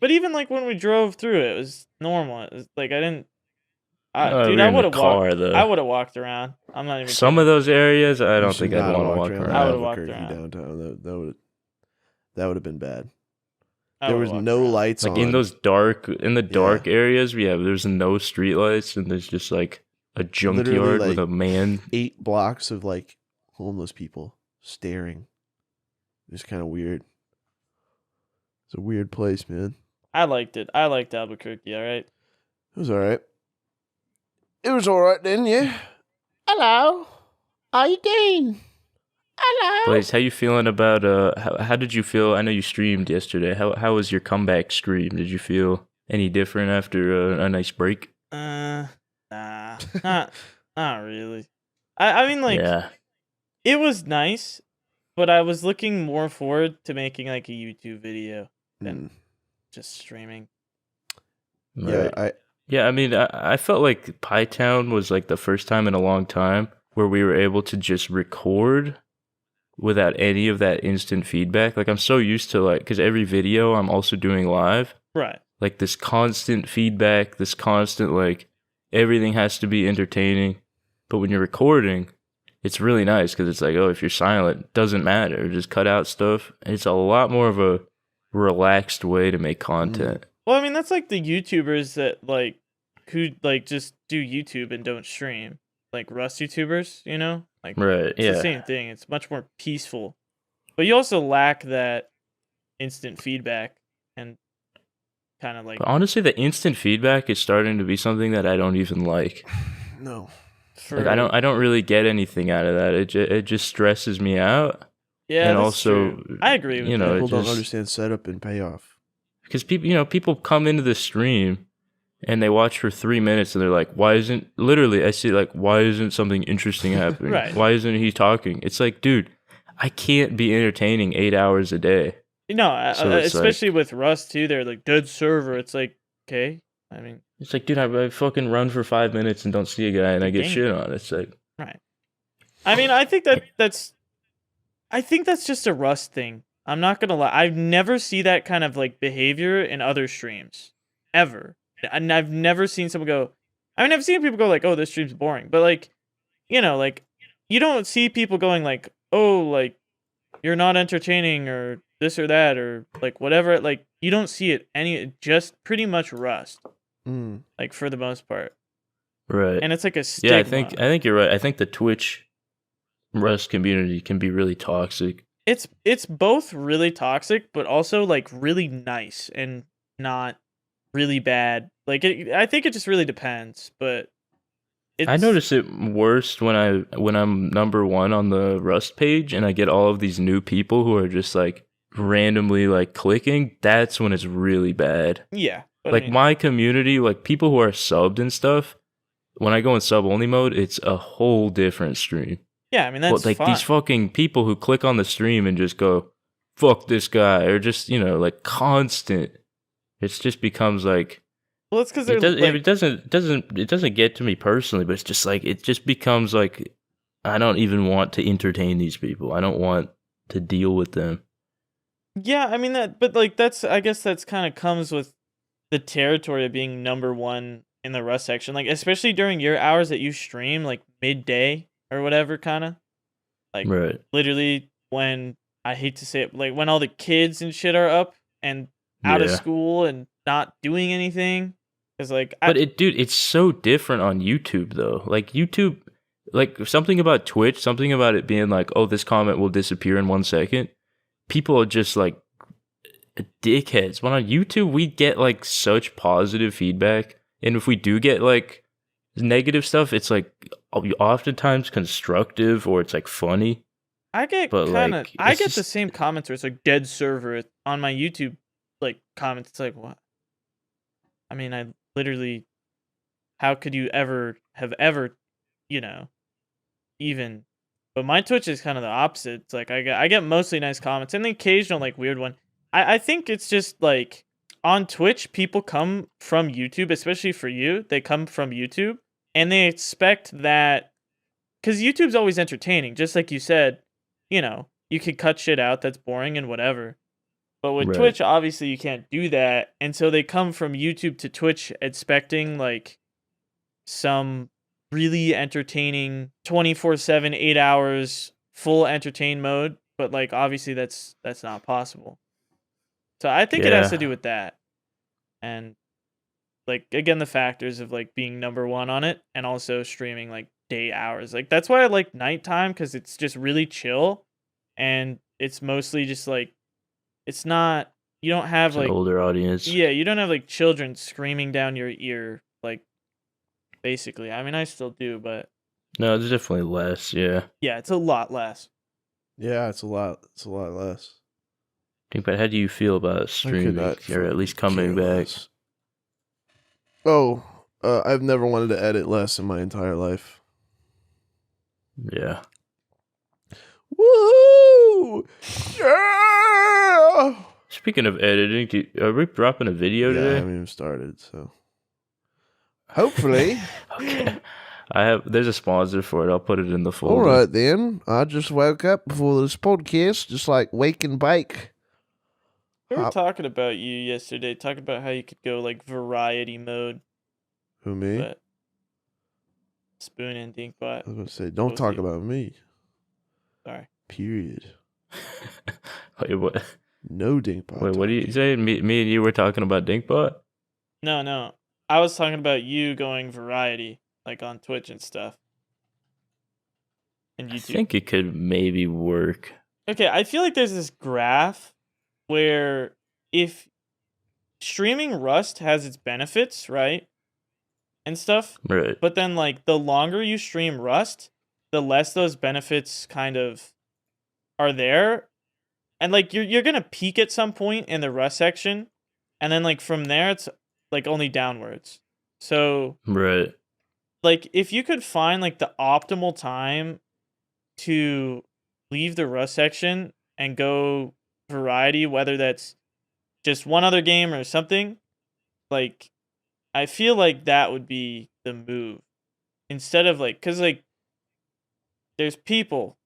But even like when we drove through it, it was normal. It was like I didn't. No, Dude, we were I in the would have car, walked. though. I would have walked around. I'm not even. Some of those areas, I You don't should think I'd not want to walk I would've around. walked Albuquerque around. downtown. That would have been bad. I There would've was walked no around. lights Like on. in the dark areas, there's no street lights, and there's just like a junkyard Literally, with a man. 8 blocks of like homeless people staring. It's kind of weird. It's a weird place, man. I liked it. I liked Albuquerque. All right. It was all right. It was all right then, yeah. Hello. How you doing? Hello. Blaze, how you feeling about how did you feel? I know you streamed yesterday. How was your comeback stream? Did you feel any different after a nice break? Nah, not really. I mean, like, Yeah. it was nice, but I was looking more forward to making like a YouTube video than just streaming. Right. Yeah, I mean, I felt like Pie Town was like the first time in a long time where we were able to just record without any of that instant feedback. Like, I'm so used to, like, because every video I'm also doing live. Right. Like, this constant feedback, this constant, like, everything has to be entertaining. But when you're recording, it's really nice because it's like, oh, if you're silent, doesn't matter. Just cut out stuff. It's a lot more of a relaxed way to make content. Well, I mean, that's like the YouTubers that like who like just do YouTube and don't stream, like Rust YouTubers, you know? Like, Right, it's the same thing. It's much more peaceful, but you also lack that instant feedback and kind of like. But honestly, the instant feedback is starting to be something that I don't even like. No. Like, I don't really get anything out of that. It just stresses me out. Yeah, and that's also, true. I agree with you know, that. People don't just- understand setup and payoff. Because people come into the stream and they watch for 3 minutes and they're like, why isn't something interesting happening? Right. Why isn't he talking? It's like, dude, I can't be entertaining 8 hours a day. No, So it's especially with Rust too. They're like dead server. It's like, okay. I mean, It's like, dude, I fucking run for 5 minutes and don't see a guy and I get Dang. shit on. It's like, right. I mean, I think that's just a Rust thing. I'm not gonna lie. I've never see that kind of like behavior in other streams ever, and I've never seen someone go. I mean, I've seen people go like, "Oh, this stream's boring," but like, you know, like you don't see people going like, "Oh, like you're not entertaining," or this or that, or like whatever. Like you don't see it just pretty much Rust, like for the most part. right. And it's like a stigma. Yeah, I think you're right. I think the Twitch Rust community can be really toxic. It's both really toxic, but also like really nice and not really bad. Like I think it just really depends. But I notice it worst when I'm number one on the Rust page and I get all of these new people who are just like randomly like clicking. That's when it's really bad. Yeah, but Like I mean, my community, like people who are subbed and stuff. When I go in sub only mode, it's a whole different stream. yeah, I mean that's Like fine. these fucking people who click on the stream and just go, "Fuck this guy," or just like constant. It just becomes like. Well, it's because It they're doesn't get to me personally, but it's just like it just becomes like I don't even want to entertain these people. I don't want to deal with them. yeah, I mean but like I guess that's kind of comes with the territory of being number one in the Rust section. Like especially during your hours that you stream, like midday or whatever, kind of like Right. literally when I hate to say it, like when all the kids and shit are up and out of Yeah. school and not doing anything. Cause like, But it's so different on YouTube though. Like YouTube, like something about Twitch, something about it being like, oh, this comment will disappear in 1 second. People are just like dickheads. When on YouTube, we get like such positive feedback. And if we do get like negative stuff, it's like oftentimes constructive or it's like funny. I get But, kind of like, I it's get the just- same comments where it's like dead server on my YouTube like comments. It's like, what? I mean, I literally, how could you ever have ever, you know, even? But my Twitch is kind of the opposite. It's like I get mostly nice comments and the occasional like weird one. I think it's just like on Twitch, people come from YouTube, especially for you. They come from YouTube and they expect that because YouTube's always entertaining, just like you said. You know, you could cut shit out that's boring and whatever. But with Right. Twitch, obviously you can't do that, and so they come from YouTube to Twitch expecting like some really entertaining 24/7 8 hours full entertain mode, but like obviously that's not possible. So I think it has to Yeah. do with that. And like again the factors of like being number 1 on it and also streaming like day hours. Like that's why I like nighttime cuz it's just really chill and it's mostly just like it's not you don't have It's an like older audience. yeah, you don't have like children screaming down your ear like basically. I mean I still do, but No, there's definitely less. Yeah. yeah, it's a lot less. Yeah, it's a lot. It's a lot less. But how do you feel about streaming not or at least coming care back? less. Oh, I've never wanted to edit less in my entire life. Yeah. Woo! Yeah! Speaking of editing, are we dropping a video I today? haven't even started, so hopefully. Okay. There's a sponsor for it. I'll put it in the folder. All right then. I just woke up before this podcast, just like wake and bake. We were Hop- talking about you yesterday, talking about how you could go like variety mode, Who, me? but Spoon and I Dinkbot. was going to say, don't Both talk you. about me. Sorry. Period. Wait, what? No Dinkbot. Wait, what do you say? Me and you were talking about Dinkbot? No. I was talking about you going variety, like on Twitch and stuff. And I YouTube. think it could maybe work. Okay, I feel like there's this graph where if streaming Rust has its benefits, right? And stuff, Right. but then like the longer you stream Rust, the less those benefits kind of are there. And like you're going to peak at some point in the Rust section, and then like from there it's like only downwards. So Right. like if you could find like the optimal time to leave the Rust section and go variety, whether that's just one other game or something, like I feel like that would be the move instead of like because like there's people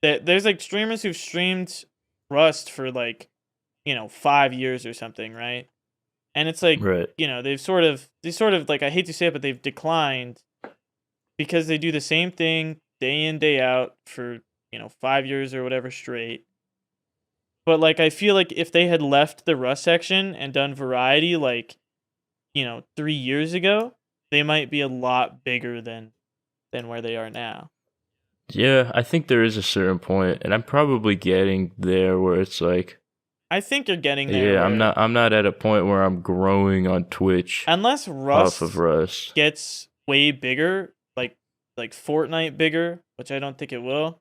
that there's like streamers who've streamed Rust for like 5 years or something, right? And it's like Right. they sort of like I hate to say it, but they've declined because they do the same thing day in day out for 5 years or whatever straight. But like I feel like if they had left the Rust section and done variety like 3 years ago, they might be a lot bigger than where they are now. Yeah, I think there is a certain point, and I'm probably getting there where it's like, I think you're getting there. yeah, where- I'm not at a point where I'm growing on Twitch unless off Rust of Rust. gets way bigger, like Fortnite bigger, which I don't think it will.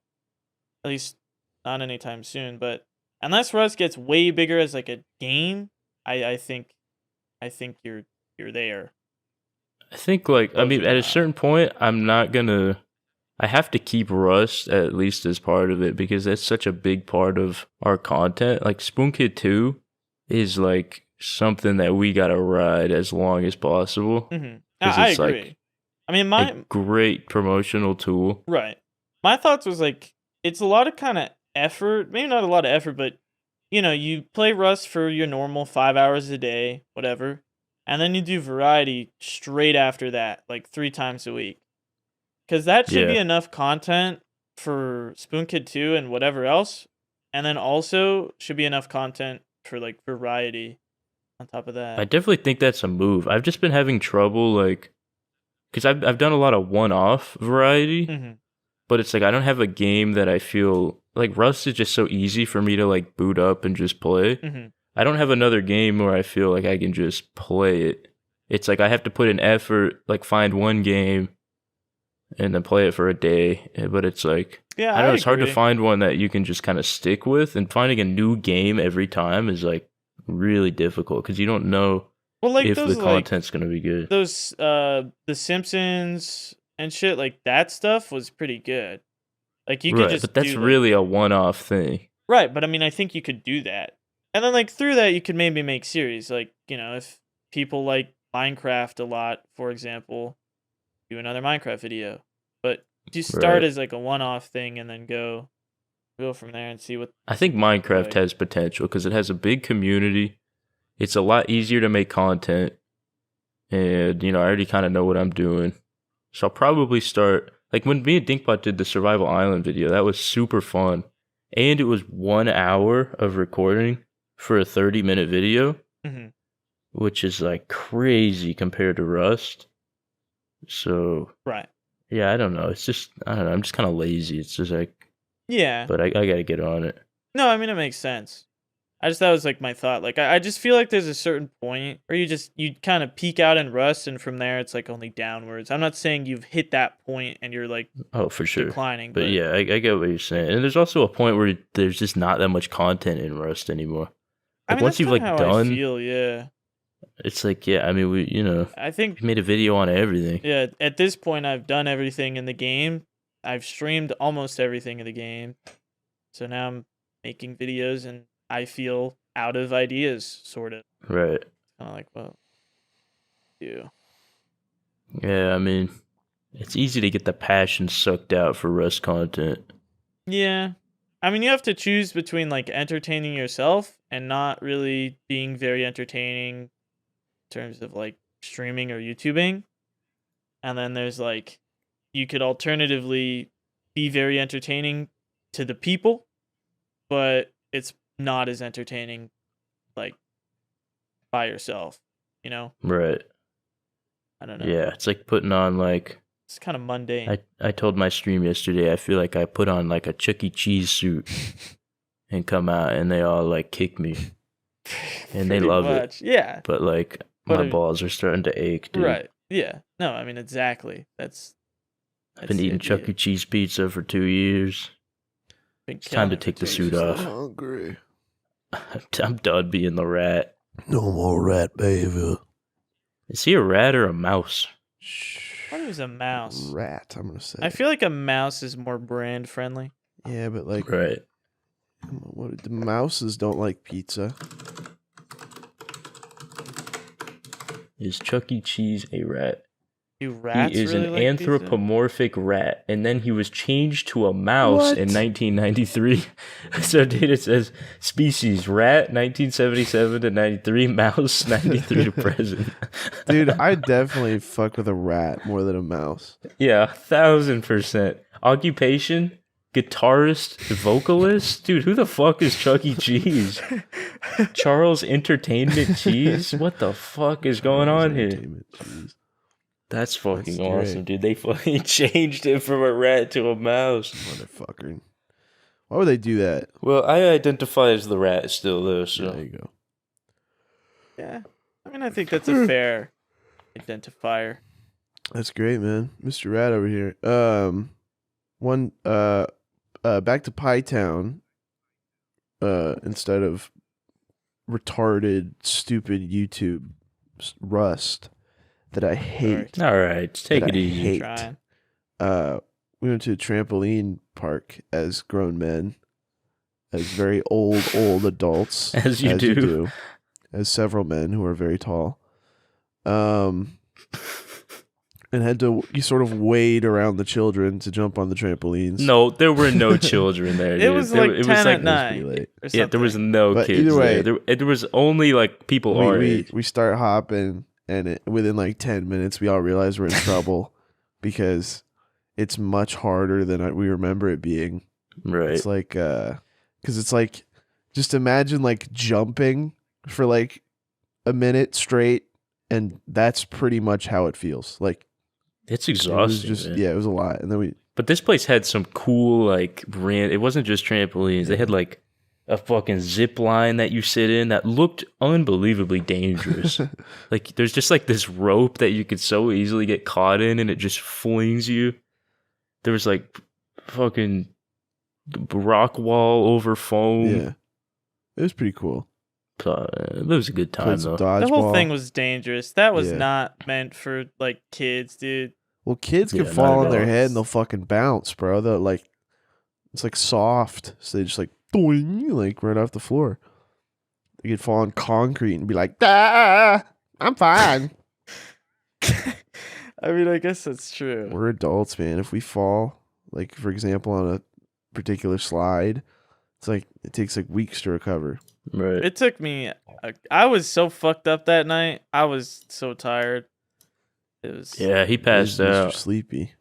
At least not anytime soon, but unless Rust gets way bigger as like a game, I think you're there. I think at Closer a now. certain point, I have to keep Rust at least as part of it because that's such a big part of our content. Like Spoon Kid 2 is like something that we gotta ride as long as possible. Mm-hmm. 'Cause I it's, like, agree. I mean, my A great promotional tool. right. My thoughts was like it's a lot of kind of effort, maybe not a lot of effort, but you play Rust for your normal 5 hours a day, whatever, and then you do variety straight after that, like 3 times a week. Cuz that should be Yeah. enough content for Spoon Kid 2 and whatever else, and then also should be enough content for like variety on top of that. I definitely think that's a move. I've just been having trouble because I've done a lot of one-off variety. Mm-hmm. But it's like I don't have a game that I feel like Rust is just so easy for me to like boot up and just play. Mm-hmm. I don't have another game where I feel like I can just play it. It's like I have to put in effort, like find one game and then play it for a day. But it's like, Yeah, I don't know, it's hard to agree. find one that you can just kind of stick with, and finding a new game every time is like really difficult because you don't know Well, like if those the like content's gonna be good. those The Simpsons and shit, like that stuff was pretty good. Like you could Right, just but that's do, like, really a one-off thing. right, but I mean, I think you could do that. And then like through that you could maybe make series. Like, if people like Minecraft a lot, for example, do another Minecraft video. But you start Right. as like a one-off thing and then go from there and see what I think Minecraft Right. has potential because it has a big community. It's a lot easier to make content, and I already kind of know what I'm doing, so I'll probably start like when me and Dinkbot did the Survival Island video. That was super fun, and it was 1 hour of recording for a 30-minute video, Mhm. which is like crazy compared to Rust. So Right. yeah, I don't know. It's just I don't know. I'm just kind of lazy. It's just like, Yeah. but I gotta get on it. No, I mean it makes sense. That was like my thought. Like I just feel like there's a certain point where you kind of peak out in Rust, and from there it's like only downwards. I'm not saying you've hit that point and you're like Oh, for sure. declining, But yeah, I get what you're saying. And there's also a point where there's just not that much content in Rust anymore. I Like mean, once that's you've kinda like how I done, feel, yeah. it's like, yeah, I mean, I think, we made a video on everything. yeah, at this point I've done everything in the game. I've streamed almost everything in the game. So now I'm making videos and I feel out of ideas, sort of. Right. Kind of like, well, you. Yeah, I mean, it's easy to get the passion sucked out for Rust content. Yeah. I mean, you have to choose between like entertaining yourself and not really being very entertaining in terms of like streaming or YouTubing. And then there's like, you could alternatively be very entertaining to the people, but it's not as entertaining like by yourself, Right. I don't know. Yeah, it's like putting on like, It's kind of mundane. I told my stream yesterday, I feel like I put on like a Chuck E. Cheese suit and come out and they all like kick me. And they Pretty love much. it. Yeah. But like, But my I mean- balls are starting to ache, dude. Right. Yeah. No, I mean exactly. I've been eating Chuck E. Cheese pizza for 2 years. It's time to take the suit off. Hungry. I'm done being the rat. No more rat behavior. Is he a rat or a mouse? I thought it was a mouse. Rat, I'm gonna say. I feel like a mouse is more brand friendly. Yeah, but like, Right. what, the mouses don't like pizza. Is Chuck E. Cheese a rat? Do rats He is really an like pizza? anthropomorphic rat, and then he was changed to a mouse What? in 1993. So, dude, it says species rat 1977 to 93, mouse 93 to present. Dude, I definitely fuck with a rat more than a mouse. Yeah, 1000%. Occupation, guitarist, vocalist. Dude, who the fuck is Chuck E. Cheese? Charles Entertainment Cheese? What the fuck is going on here? Entertainment, jeez. That's fucking That's awesome, great. dude. They fucking changed it from a rat to a mouse. Motherfucker. Why would they do that? Well, I identify as the rat still, though, so. There you go. Yeah. I mean, I think that's a fair identifier. That's great, man. Mr. Rat over here. Back to Pie Town. Instead of retarded, stupid YouTube Rust that I hate. All right, take That it I easy. hate. Trying. We went to a trampoline park as grown men, as very old adults, As you do. as several men who are very tall, and had to you sort of wade around the children to jump on the trampolines. No, there were no children there. It dude. was There- like 10 at night. pretty late. Or Yeah, there was something. no But kids either way- there. There was only like people our we age. we start hopping, and within like 10 minutes, we all realize we're in trouble because it's much harder than we remember it being. Right. It's like, because it's like, just imagine like jumping for like a minute straight, and that's pretty much how it feels. Like, It's it was exhausting. just, man. yeah, it was a lot. And then But this place had some cool like brand. It wasn't just trampolines. They had like a fucking zip line that you sit in that looked unbelievably dangerous. Like there's just like this rope that you could so easily get caught in, and it just flings you. there was like fucking rock wall over foam. Yeah, it was pretty cool. It was a good time Played some though. dodgeball. The whole thing was dangerous. That was Yeah. not meant for like kids, dude. Well, kids can Yeah, fall not on at their all. head and they'll fucking bounce, bro. They're like, it's like soft, so they just like doing like right off the floor. They could fall on concrete and be like, "Ah, I'm fine." I mean, I guess that's true. We're adults, man. If we fall, like for example, on a particular slide, it's like it takes like weeks to recover. Right. It took me. I was so fucked up that night. I was so tired. It was. Yeah, he passed Mr. out. Sleepy.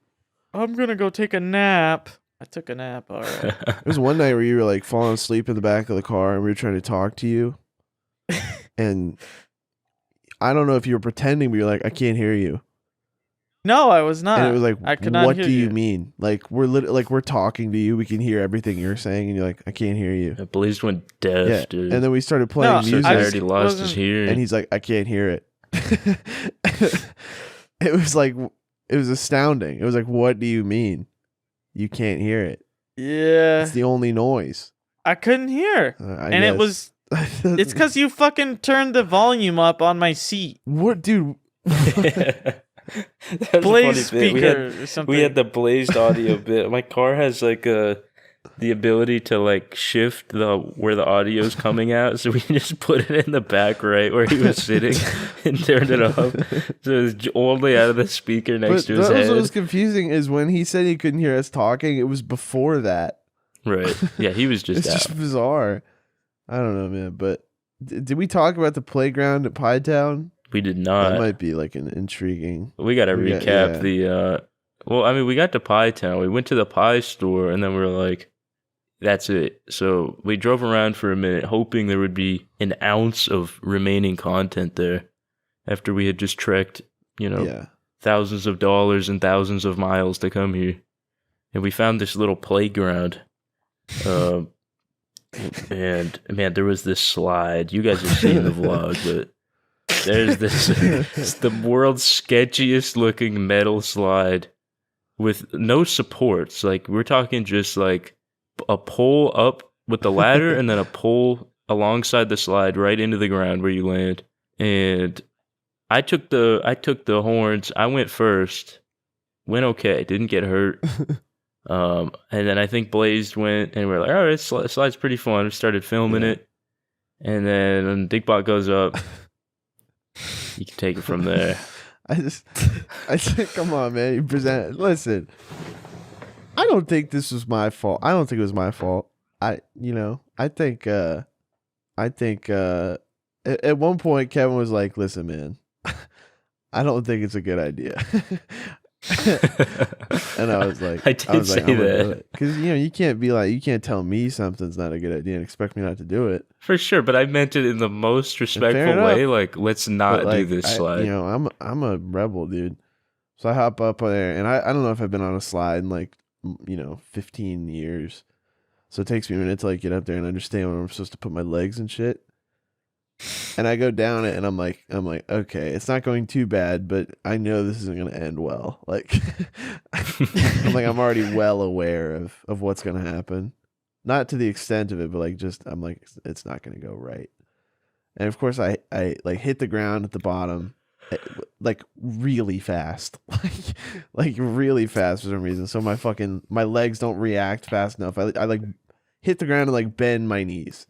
I'm gonna go take a nap. I took a nap. All right. There was one night where you were like falling asleep in the back of the car and we were trying to talk to you. And I don't know if you were pretending, but you're like, I can't hear you. No, I was not. And it was like, I could not what hear do you you. mean? Like we're talking to you. We can hear everything you're saying. And you're like, I can't hear you. Blaze went deaf, Yeah. dude. And then we started playing No, so music. I tired he lost his wasn't- hearing. And he's like, I can't hear it. It was like, it was astounding. It was like, what do you mean? You can't hear it. Yeah, It's the only noise. I couldn't hear, I and it guess. was. It's because you fucking turned the volume up on my seat. What, dude? That was a Blaze funny bit. speaker or something. We had the blazed audio bit. My car has like the ability to like shift where the audio's coming out, so we just put it in the back right where he was sitting and turned it up, so it was only out of the speaker next But to his that was head. what was confusing is when he said he couldn't hear us talking, it was before that. Right? Yeah, he was just It's out. just bizarre. I don't know, man. But did we talk about the playground at Pie Town? We did That not. might be like an intriguing. We got to we got- recap yeah. the. Well, I mean, we got to Pie Town. We went to the pie store, and then we were like, "That's it." So we drove around for a minute, hoping there would be an ounce of remaining content there. After we had just trekked, Yeah. thousands of dollars and thousands of miles to come here, and we found this little playground. And man, there was this slide. You guys have seen the vlog, but there's this. It's the world's sketchiest looking metal slide with no supports. Like we're talking just like a pole up with the ladder and then a pole alongside the slide right into the ground where you land. And I took the horns. I went first. Went okay. Didn't get hurt. And then I think Blazed went, and we're like, all right, slide's pretty fun. We started filming Yeah. it, and then when Digbot goes up, you can take it from there. I said, come on, man. You present. Listen, I don't think this was my fault. I don't think it was my fault. I think at one point Kevin was like, listen, man, I don't think it's a good idea. And I was like, I did say that. because you can't tell me something's not a good idea and expect me not to do it. For sure, but I meant it in the most respectful enough. way. Like, let's not But, like, do this slide. I'm a rebel, dude. So I hop up on there, and I don't know if I've been on a slide in like 15 years. So it takes me a minute to like get up there and understand where I'm supposed to put my legs and shit. And I go down it, and I'm like, okay, it's not going too bad, but I know this isn't going to end well. Like, I'm already well aware of what's going to happen. Not to the extent of it, but like I'm like, it's not going to go right. And of course, I like hit the ground at the bottom, like really fast, like really fast for some reason. So my legs don't react fast enough. I like hit the ground and like bend my knees.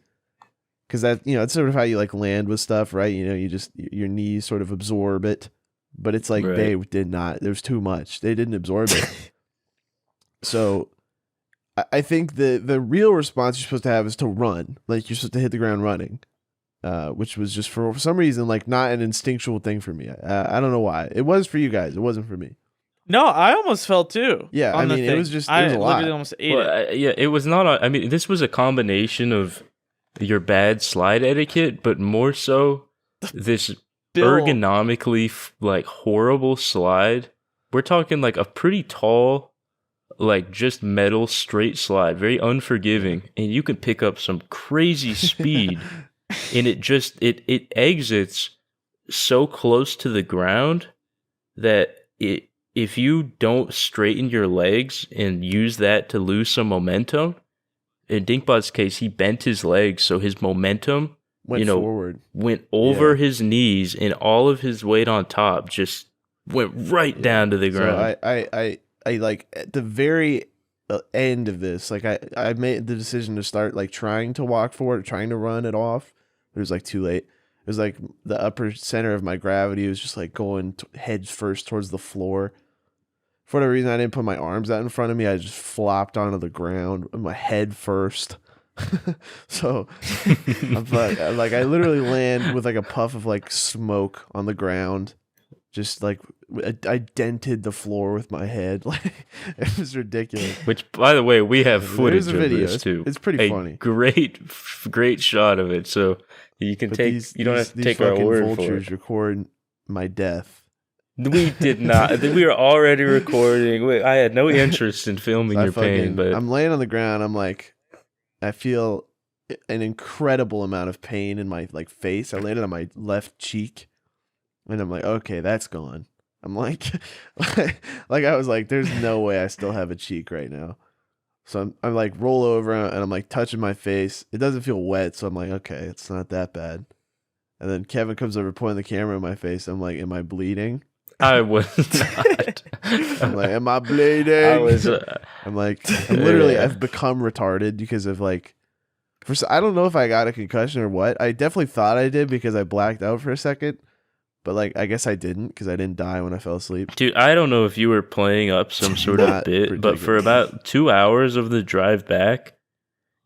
Because that's sort of how you like land with stuff, right? You just your knees sort of absorb it, but it's like Right. they did not. There's too much. They didn't absorb it. So, I think the real response you're supposed to have is to run. Like you're supposed to hit the ground running, which was just for some reason like not an instinctual thing for me. I don't know why. It was for you guys. It wasn't for me. No, I almost fell too. Yeah, on I the mean, it thing. was just- it I was a lot. literally almost ate Well, it. yeah, it was not. I mean, this was a combination of your bad slide etiquette, but more so this Bill- ergonomically like horrible slide. We're talking like a pretty tall, like just metal straight slide, very unforgiving, and you can pick up some crazy speed, and it exits so close to the ground that if you don't straighten your legs and use that to lose some momentum, in Dinkbot's case, he bent his legs, so his momentum Went forward. went over his knees, and all of his weight on top just went right down to the ground. So I like at the very end of this, like I made the decision to start like trying to walk forward, trying to run it off. It was like too late. It was like the upper center of my gravity was just like going head first towards the floor. For whatever reason, I didn't put my arms out in front of me. I just flopped onto the ground with my head first. So, like, I literally land with like a puff of like smoke on the ground. Just like I dented the floor with my head. Like it was ridiculous. Which, by the way, we have footage of video. this too. It's pretty funny. Great shot of it. So you can you don't have to take our word for it. Vultures record my death. We did not. We were already recording. I had no interest in filming your pain, but I'm laying on the ground. I'm like, I feel an incredible amount of pain in my like face. I landed on my left cheek, and I'm like, okay, that's gone. I'm like, like I was like, there's no way I still have a cheek right now. So I'm like roll over and I'm like touching my face. It doesn't feel wet, so I'm like, okay, it's not that bad. And then Kevin comes over pointing the camera in my face. I'm like, am I bleeding? I was not. I'm like, am I bleeding? I'm like, I've become retarded because of like, I don't know if I got a concussion or what. I definitely thought I did because I blacked out for a second, but like, I guess I didn't because I didn't die when I fell asleep. Dude, I don't know if you were playing up some sort of bit, but for about 2 hours of the drive back,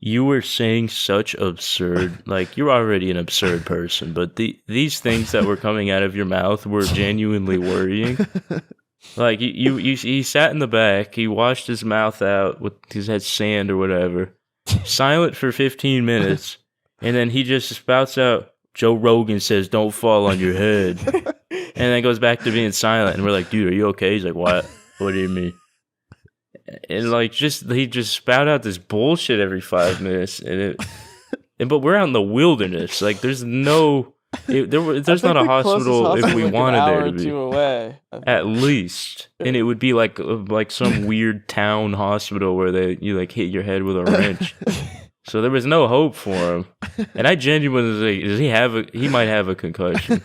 you were saying such absurd, like you're already an absurd person, but these things that were coming out of your mouth were genuinely worrying. Like he sat in the back, he washed his mouth out with his head sand or whatever, silent for 15 minutes, and then he just spouts out, Joe Rogan says don't fall on your head, and then goes back to being silent, and we're like, dude, are you okay? He's like, what? What do you mean? And like he just spout out this bullshit every 5 minutes, but we're out in the wilderness. Like there's no, there's not a hospital if we wanted there to be. Away, at least, and it would be like some weird town hospital where you like hit your head with a wrench. So there was no hope for him, and I genuinely was like, does he might have a concussion.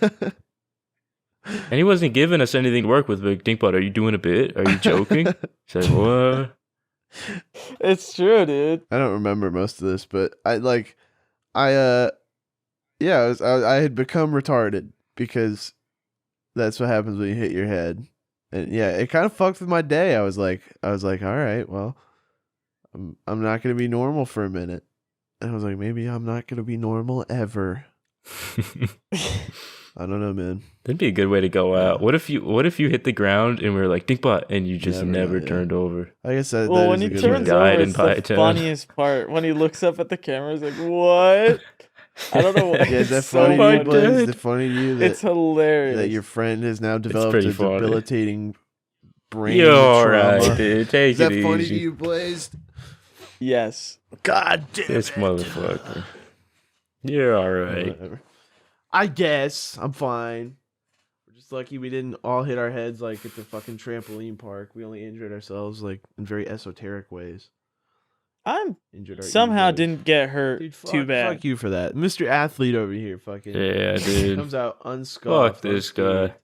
And he wasn't giving us anything to work with. But Dinkbot, are you doing a bit? Are you joking? He's like, what? It's true, dude. I don't remember most of this, but I had become retarded because that's what happens when you hit your head. And yeah, it kind of fucked with my day. I was like, all right, well, I'm not gonna be normal for a minute. And I was like, maybe I'm not gonna be normal ever. I don't know, man. That'd be a good way to go out. What if you hit the ground and we were like Dinkbot and you just never turned over? I guess that. Well, when he turns over, it's the funniest part. When he looks up at the camera, he's like, "What?" I don't know. Yeah, is that funny to you, Blaze? Is it funny to you? It's hilarious that your friend has now developed a debilitating brain You're trauma. alright, dude. Take is that it funny easy. to you, Blaze? Yes. God damn this it. motherfucker. You're alright. Whatever. I guess I'm fine. We're just lucky we didn't all hit our heads like at the fucking trampoline park. We only injured ourselves like in very esoteric ways. Somehow didn't get hurt. Dude, too bad. Fuck you for that, Mr. Athlete over here. Fucking Yeah, dude. comes out unscarred. Fuck this guy.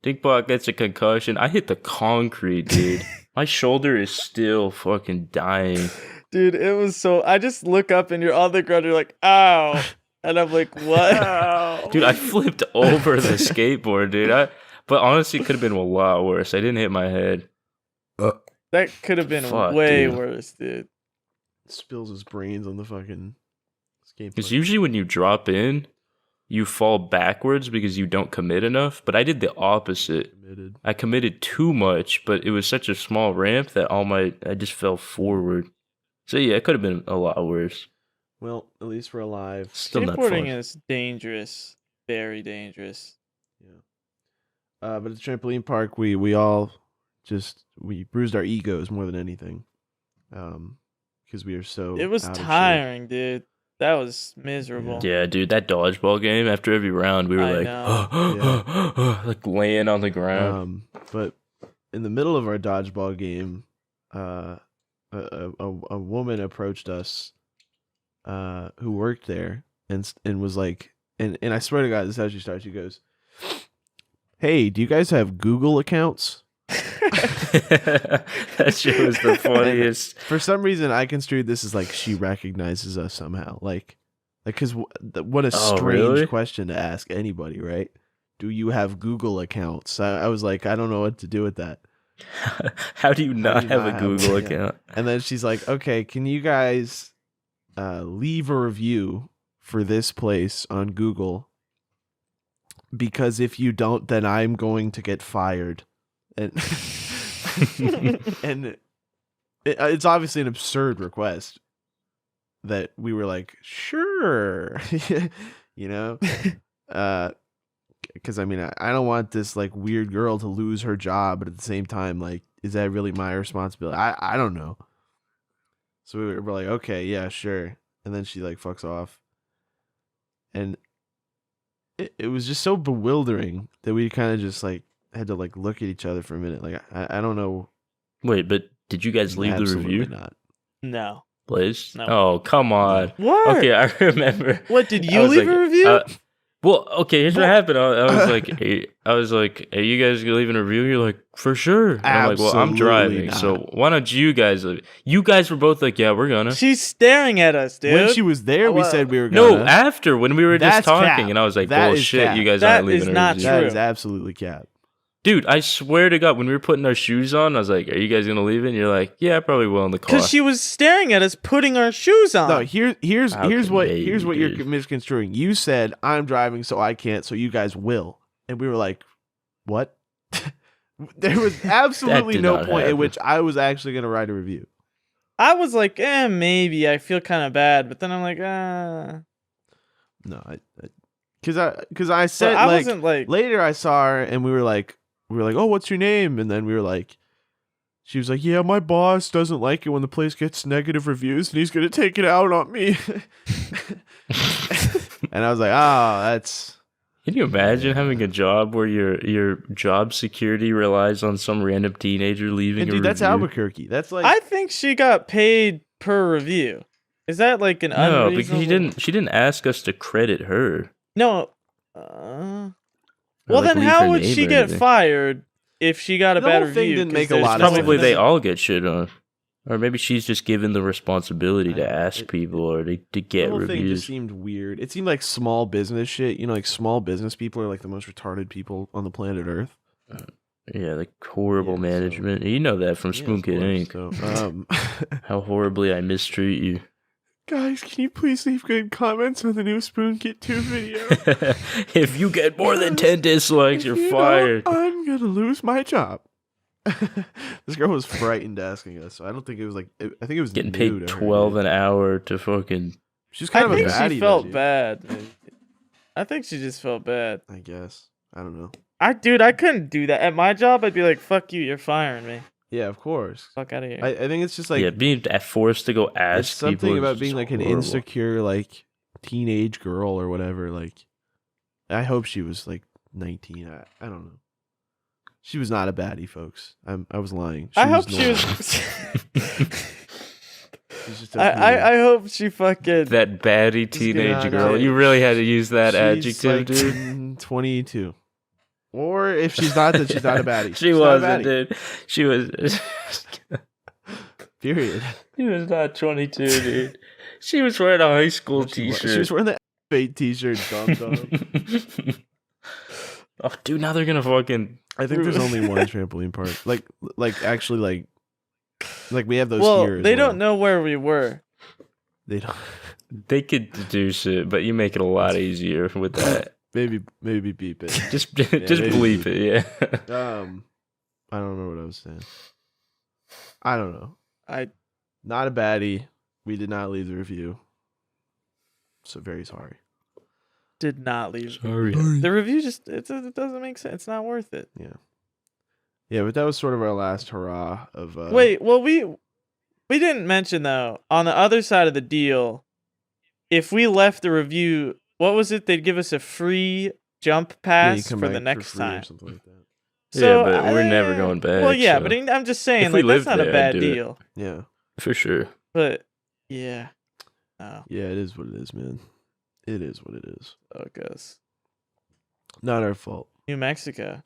Dinkbot gets a concussion. I hit the concrete, dude. My shoulder is still fucking dying. Dude, it was so. I just look up and you're on the ground. You're like, ow. And I'm like, what? Dude, I flipped over the skateboard, dude. But honestly, it could have been a lot worse. I didn't hit my head. That could have been Fuck, way dude. worse, dude. Spills his brains on the fucking skateboard. Because usually when you drop in, you fall backwards because you don't commit enough. But I did the opposite. I committed too much, but it was such a small ramp that I just fell forward. So yeah, it could have been a lot worse. Well, at least we're alive. Still not fun. Skateboarding is dangerous. Very dangerous. Yeah. But at the trampoline park, we all we bruised our egos more than anything. Because we are so. It was out of shape. tiring, dude. That was miserable. Yeah, dude, that dodgeball game, after every round, we were like, like laying on the ground. But in the middle of our dodgeball game, a woman approached us, who worked there, and was like, and I swear to God, this is how she starts. She goes, "Hey, do you guys have Google accounts?" That shit was the funniest. For some reason, I construed this as like she recognizes us somehow, like because what a strange really? question to ask anybody, right? Do you have Google accounts? I was like, I don't know what to do with that. How do you not you have not a have Google one? account? And then she's like, okay, can you guys leave a review for this place on Google? Because if you don't, then I'm going to get fired. And and it's obviously an absurd request that we were like, sure, you know, because I mean, I don't want this like weird girl to lose her job, but at the same time, like, is that really my responsibility? I don't know. So we were like, okay, yeah, sure. And then she like fucks off, and it was just so bewildering that we kind of just like had to like look at each other for a minute. Like I don't know. Wait, but did you guys leave the Absolutely review? not. No. Blaze? No. Oh, come on. What? Okay, I remember. What, did I you was leave like, a review? Well, okay, here's what happened. I was like, "Are you guys leaving a review?" You're like, "For sure." And I'm like, "Well, I'm Absolutely driving, not. so why don't you guys leave?" You guys were both like, "Yeah, we're gonna." She's staring at us, dude. When she was there, we said we were No, gonna. after when we were just That's talking, cap. and I was like, That is "Bullshit, cap. you guys That aren't leaving is a not review." That true. is absolutely cap. Dude, I swear to God, when we were putting our shoes on, I was like, "Are you guys gonna leave it?" And you're like, "Yeah, I probably will in the car." Because she was staring at us putting our shoes on. No, here's How what convenient, you're dude. misconstruing. You said I'm driving, so I can't, so you guys will, and we were like, what? There was absolutely did no not point at happen. which I was actually gonna write a review. I was like, maybe. I feel kind of bad. But then I'm like, No, because I said I like wasn't like, later I saw her and we were like, oh, what's your name? And then we were like, she was like, yeah, my boss doesn't like it when the place gets negative reviews and he's gonna take it out on me. And I was like, oh, that's. Can you imagine having a job where your job security relies on some random teenager leaving And a dude, that's review? Albuquerque. That's like I think she got paid per review. Is that like an No, because unreasonable? she didn't ask us to credit her. No. Or, Well, like, then leave how her would name she or get anything. fired if she got a The bad whole thing review? didn't 'Cause make a there's lot of Probably sense. they all get shit on. Or maybe she's just given the responsibility to I- ask it- people or to the get whole thing just reviews. seemed weird. It seemed like small business shit. You know, like small business people are like the most retarded people on the planet Earth. Yeah, like horrible Yeah, so- you know that from Yeah, Spoon of Kid course. Inc. So, How horribly I mistreat you. guys, can you please leave good comments on the new Spoon Kit 2 video? If you get more than 10 dislikes, If you're you fired. don't, I'm gonna lose my job. This girl was frightened asking us. So I don't think it was like. I think it was Getting new paid to her, 12 dude. an hour to fucking... She's kind I of a think baddie. she though, felt dude. bad. I think she just felt bad. I guess. I don't know. I couldn't do that. At my job, I'd be like, fuck you, you're firing me. Yeah, of course. Fuck out of here. I think it's just like yeah, being forced to go ask it's something people is about being just like an horrible. insecure like teenage girl or whatever. Like, I hope she was like 19. I don't know. She was not a baddie, folks. I was lying. I hope normal. she was. She's just a I hope she fucking. That baddie Just get teenage out girl. of You it. really had to use that She's adjective, like dude. 22. Or if she's not, then she's not a baddie. She She's not a wasn't, baddie. dude. She was... Period. She was not 22, dude. She was wearing a high school She t-shirt. was wearing the F8 t-shirt. Dumb. Oh, dude, now they're gonna fucking... I think there's only one trampoline park. Like actually, like we have those well, here. as they well. don't know where we were. They don't. They could deduce it, but you make it a lot easier with that. Maybe beep it. Just maybe bleep beep it, yeah. I don't know what I was saying. I don't know. I Not a baddie. We did not leave the review. So very sorry. did not leave. Sorry. The review just it doesn't make sense. It's not worth it. Yeah, but that was sort of our last hurrah of. Wait, well we didn't mention though on the other side of the deal, if we left the review, what was it? They'd give us a free jump yeah, you pass come for back the next free or time. something like that. So, but we're never going back. Well, yeah, so. but I'm just saying, If we like, that's lived not a there, bad I'd do it. deal. Yeah. For sure. But yeah, oh, Yeah, it is what it is, man. It is what it is. I guess Not our fault. New Mexico,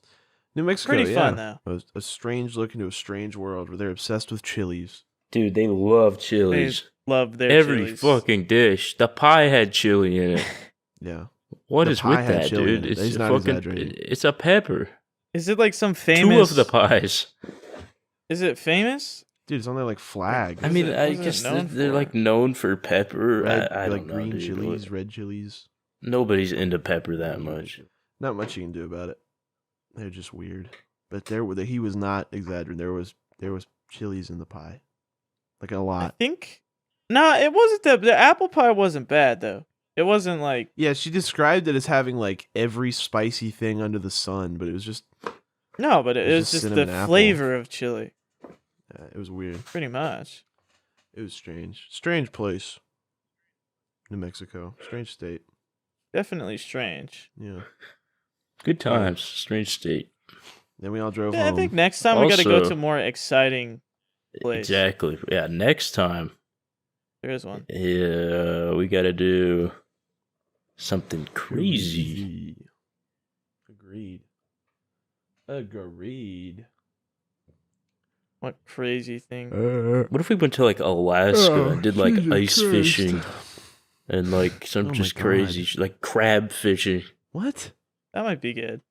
New Mexico, pretty yeah. fun though. A strange look into a strange world where they're obsessed with chilies. Dude, they love They chilies. love their Every chilies. fucking dish. The pie had chili in it. Yeah. What The is pie with had that, chili in dude? it. He's not fucking. exaggerating. It's a pepper. Is it like some 2 famous? of the pies. Is it famous? Dude, it's on their like flag. I mean, it- I what is it guess known they're for? like known for pepper. Red, I like don't know, green dude. chilies, red chilies. Nobody's into pepper that much. Not much you can do about it. They're just weird. But he was not exaggerating. There was chilies in the pie, like a I lot. think. No, it wasn't the apple pie wasn't bad though. It wasn't like Yeah, she described it as having like every spicy thing under the sun, but it was just no, but it It was was just just the cinnamon apple. flavor of chili, it was weird. pretty much. It was strange. Strange place. New Mexico. Strange state. Definitely strange. Yeah. Good times. Strange state. Then we all drove Yeah, I home. think next time we got to go Also- to a more exciting place. Exactly. Yeah, next time. There is one. Yeah, we got to do something crazy. Agreed. Agreed. What crazy thing? What if we went to like Alaska and did like Jesus ice Christ. fishing and like some Oh my just God. crazy like crab fishing? What? That might be good.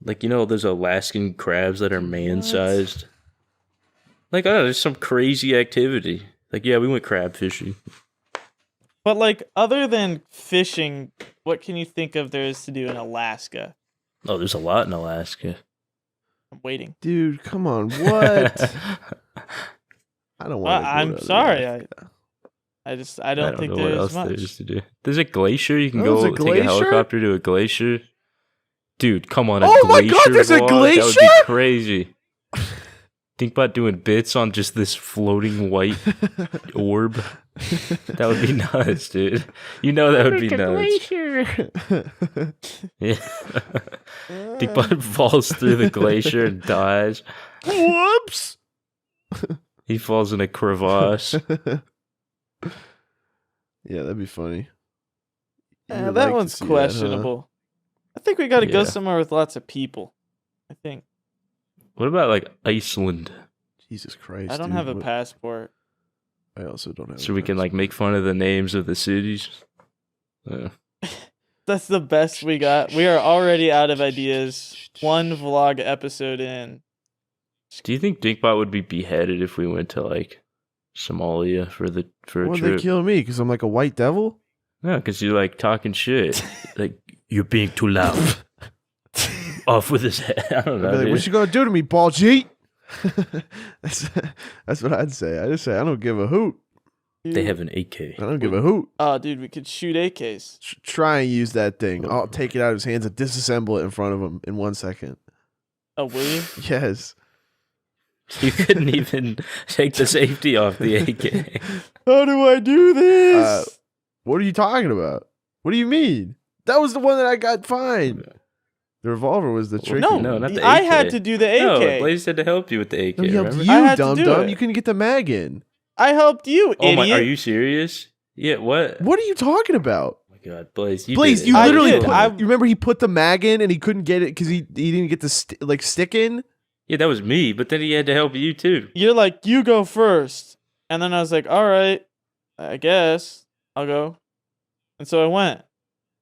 Like, you know, those Alaskan crabs that are man-sized? Like, I don't know, there's some crazy activity. Like, yeah, we went crab fishing. But like, other than fishing, what can you think of there is to do in Alaska? Oh, there's a lot in Alaska. I'm waiting. Dude, come on. What? I don't want to. I'm sorry. I don't think know what there's else much. there is to do. There's a glacier. You can Oh, go there's a take glacier? a helicopter to a glacier. Dude, come on. Oh my God, there's a walk? That would glacier? be crazy. Think about doing bits on just this floating white orb. That would be nuts, dude. You know that would be nuts. Yeah. Think about it falls through the glacier and dies. Whoops. He falls in a crevasse. Yeah, that'd be funny. You Yeah, would that like to one's see questionable. I think we got to go Yeah. somewhere with lots of people. I think. What about like Iceland? Jesus Christ. I don't dude, have a what- passport. I also don't have. So a we can like passport. make fun of the names of the cities. Yeah. That's the best we got. We are already out of ideas. One vlog episode in. Do you think Dinkbot would be beheaded if we went to like Somalia for a Why'd trip? they kill me? Because I'm like a white devil? No, because you're like talking shit. Like you're being too loud. Off with his head. I don't I'd know. be like, dude. what you gonna do to me, ball G? that's what I'd say. I just say I don't give a hoot. They have an AK. I don't give a hoot. Oh, dude, we could shoot AKs. Try and use that thing. I'll take it out of his hands and disassemble it in front of him in 1 second. Oh, will you? Yes. You couldn't even take the safety off the AK. How do I do this? What are you talking about? What do you mean? That was the one that I got fined. The revolver was the tricky. no, one. no, not the I AK. had to do the AK. No, Blaze had to help you with the AK. No, he helped remember? you, I had to dumb do dumb. it. You couldn't get the mag in. I helped you, Oh my! idiot. Are you serious? Yeah. What? What are you talking about? Oh my God, Blaze! You Blaze, did it. you I literally did. put, I- you remember he put the mag in and he couldn't get it because he didn't get the stick in? Yeah, that was me. But then he had to help you too. You're like, you go first. And then I was like, all right, I guess I'll go. And so I went.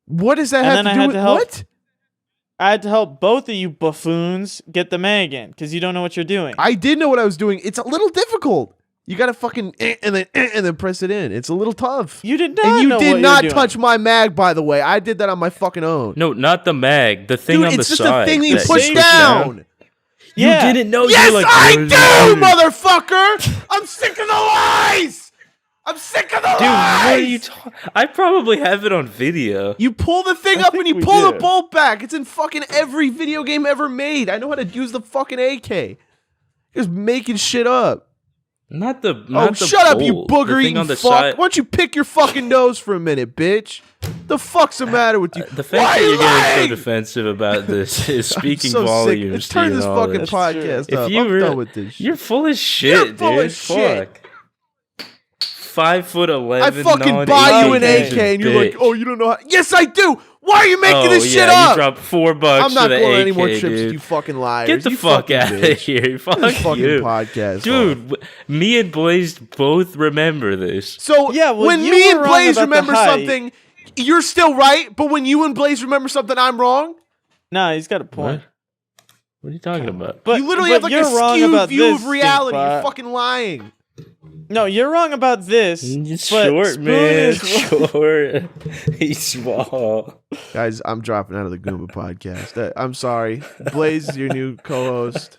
What does that And have then to I do had with to help- what? I had to help both of you buffoons get the mag in because you don't know what you're doing. I did know what I was doing. It's a little difficult. You gotta fucking and then press it in. It's a little tough. You did not And you know did what not you're touch doing. my mag, by the way. I did that on my fucking own. No, not the mag. The thing Dude, on the it's just side. a thing that you that push push down. Yeah. You didn't know. Yes, you were like, I "What do, are you motherfucker! I'm sick of the lies! I'm sick of the Dude, lies! what are you talking? I probably have it on video. You pull the thing I up think and you we pull the did. bolt back. It's in fucking every video game ever made. I know how to use the fucking AK. Just making shit up. Shut up, you bowl. The booger thing eating on the fuck. side- Why don't you pick your fucking nose for a minute, bitch? The fuck's the matter with you? The fact Why that are you're you getting lying? so defensive about this is I'm speaking so volumes sick. to Turn you this and all fucking this. podcast If up. you I'm re- done with this shit. You're full of shit, You're dude. full of shit. Fuck. 5'11". I fucking buy you an non-Asian AK and you're like, bitch. oh, you don't know how. Yes, I do. Why are you making Oh, this shit yeah, up? you dropped $4 I'm not for the going on AK, any more trips dude. with you fucking liars. Get the You fuck fucking out of bitch. here. Fuck This fucking you. podcast. Dude, me and Blaze both remember this. So Yeah, well, when you me were and wrong Blaze about the remember height. something, you're still right. But when you and Blaze remember something, I'm wrong. Nah, he's got a point. What are you talking about? But You literally but have like you're a wrong skewed about view this, of reality. Stinkbot. You're fucking lying. No, you're wrong about this. It's but short, Spoon man. is- Short. He's small. Guys, I'm dropping out of the Goomba podcast. I'm sorry. Blaze is your new co-host.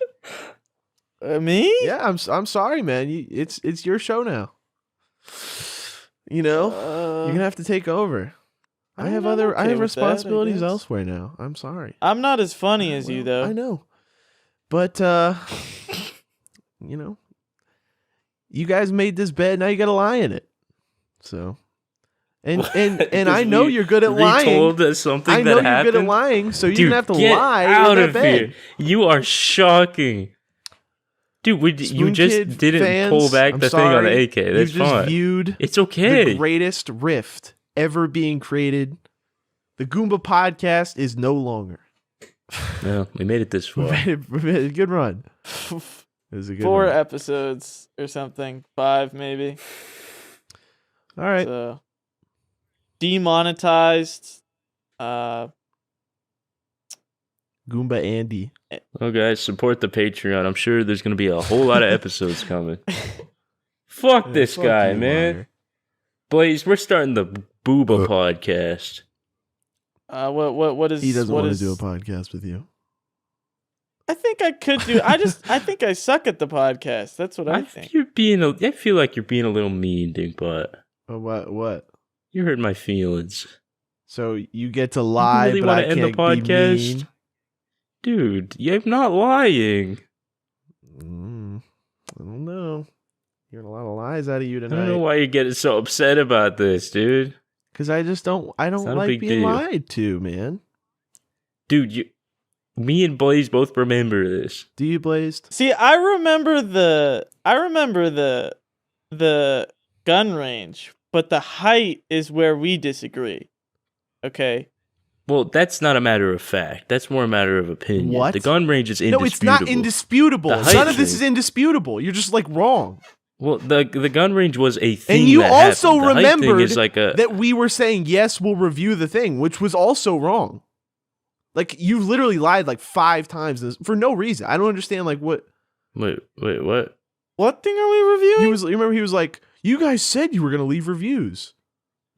Me? Yeah, I'm sorry, man. It's your show now. You know, you're gonna have to take over. I have I'm okay I have with that, I responsibilities guess. elsewhere now. I'm sorry. I'm not as funny as you, though. I know, but you know, you guys made this bed. Now you got to lie in it. So, and I know you're good at lying. Retold us something I know that you're happened. good at lying, so you're Dude, gonna have to get lie out in of that bed. here. You are shocking. Dude, you Spoon just Kid didn't fans, pull back I'm the thing on the sorry. AK. That's You've just fine. viewed It's okay. the greatest rift ever being created. The Goomba podcast is no longer. Well, we made it this We far. made a good run. It was a good 4 run. episodes or something. 5 maybe. All right. So demonetized. Goomba Andy. Well, guys, support the Patreon. I'm sure there's going to be a whole lot of episodes coming. Fuck Yeah, this fuck guy, you, man. liar. Blaze, we're starting the Booba podcast. What is He doesn't what want is- to do a podcast with you. I think I could do. I think I suck at the podcast. That's what I think. I feel like you're being a little mean, Dinkbot. What? You hurt my feelings. So you get to lie, really but wanna I end the can't be podcast? mean? Dude, I'm not lying. I don't know. Hearing a lot of lies out of you I don't know tonight. why you're getting so upset about this, dude. Because I just don't. I don't not a like big being deal. lied to, man. Dude, me and Blaze both remember this. Do you, Blazed? See, I remember the gun range, but the height is where we disagree. Okay. Well, that's not a matter of fact. That's more a matter of opinion. What? The gun range is No, indisputable. it's not indisputable. The height None of this thing. is indisputable. You're just like wrong. Well, the gun range was a thing. And you that also happened. The height thing remembered is like a, that we were saying, yes, we'll review the thing, which was also wrong. Like, you literally lied like 5 times for no reason. I don't understand, like, what. Wait, what? What thing are we reviewing? You remember he was like, you guys said you were going to leave reviews.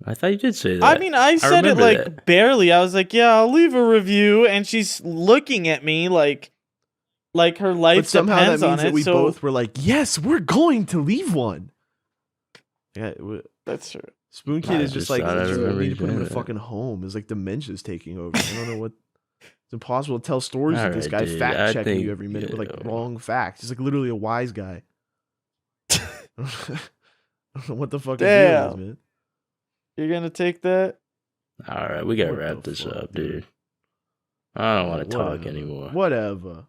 I thought you did say that. I mean, I said it remember like that. barely. I was like, "Yeah, I'll leave a review," and she's looking at me like her life But somehow that depends on means that it. we So both were like, yes, we're going to leave one. Yeah, that's true. Spoon Kid I is just just like, thought I we remembered need you to put him in a saying that. fucking home. It's like dementia's taking over. I don't know what. It's impossible to tell stories with this Alright, guy dude, fact I checking think, you every minute with like yeah. wrong facts. He's like literally a wise guy. I don't know what the fuck his deal is, Damn. man. You're gonna take that? All right, we gotta What wrap the this fuck, up, dude? dude. I don't want to talk Whatever. anymore. Whatever.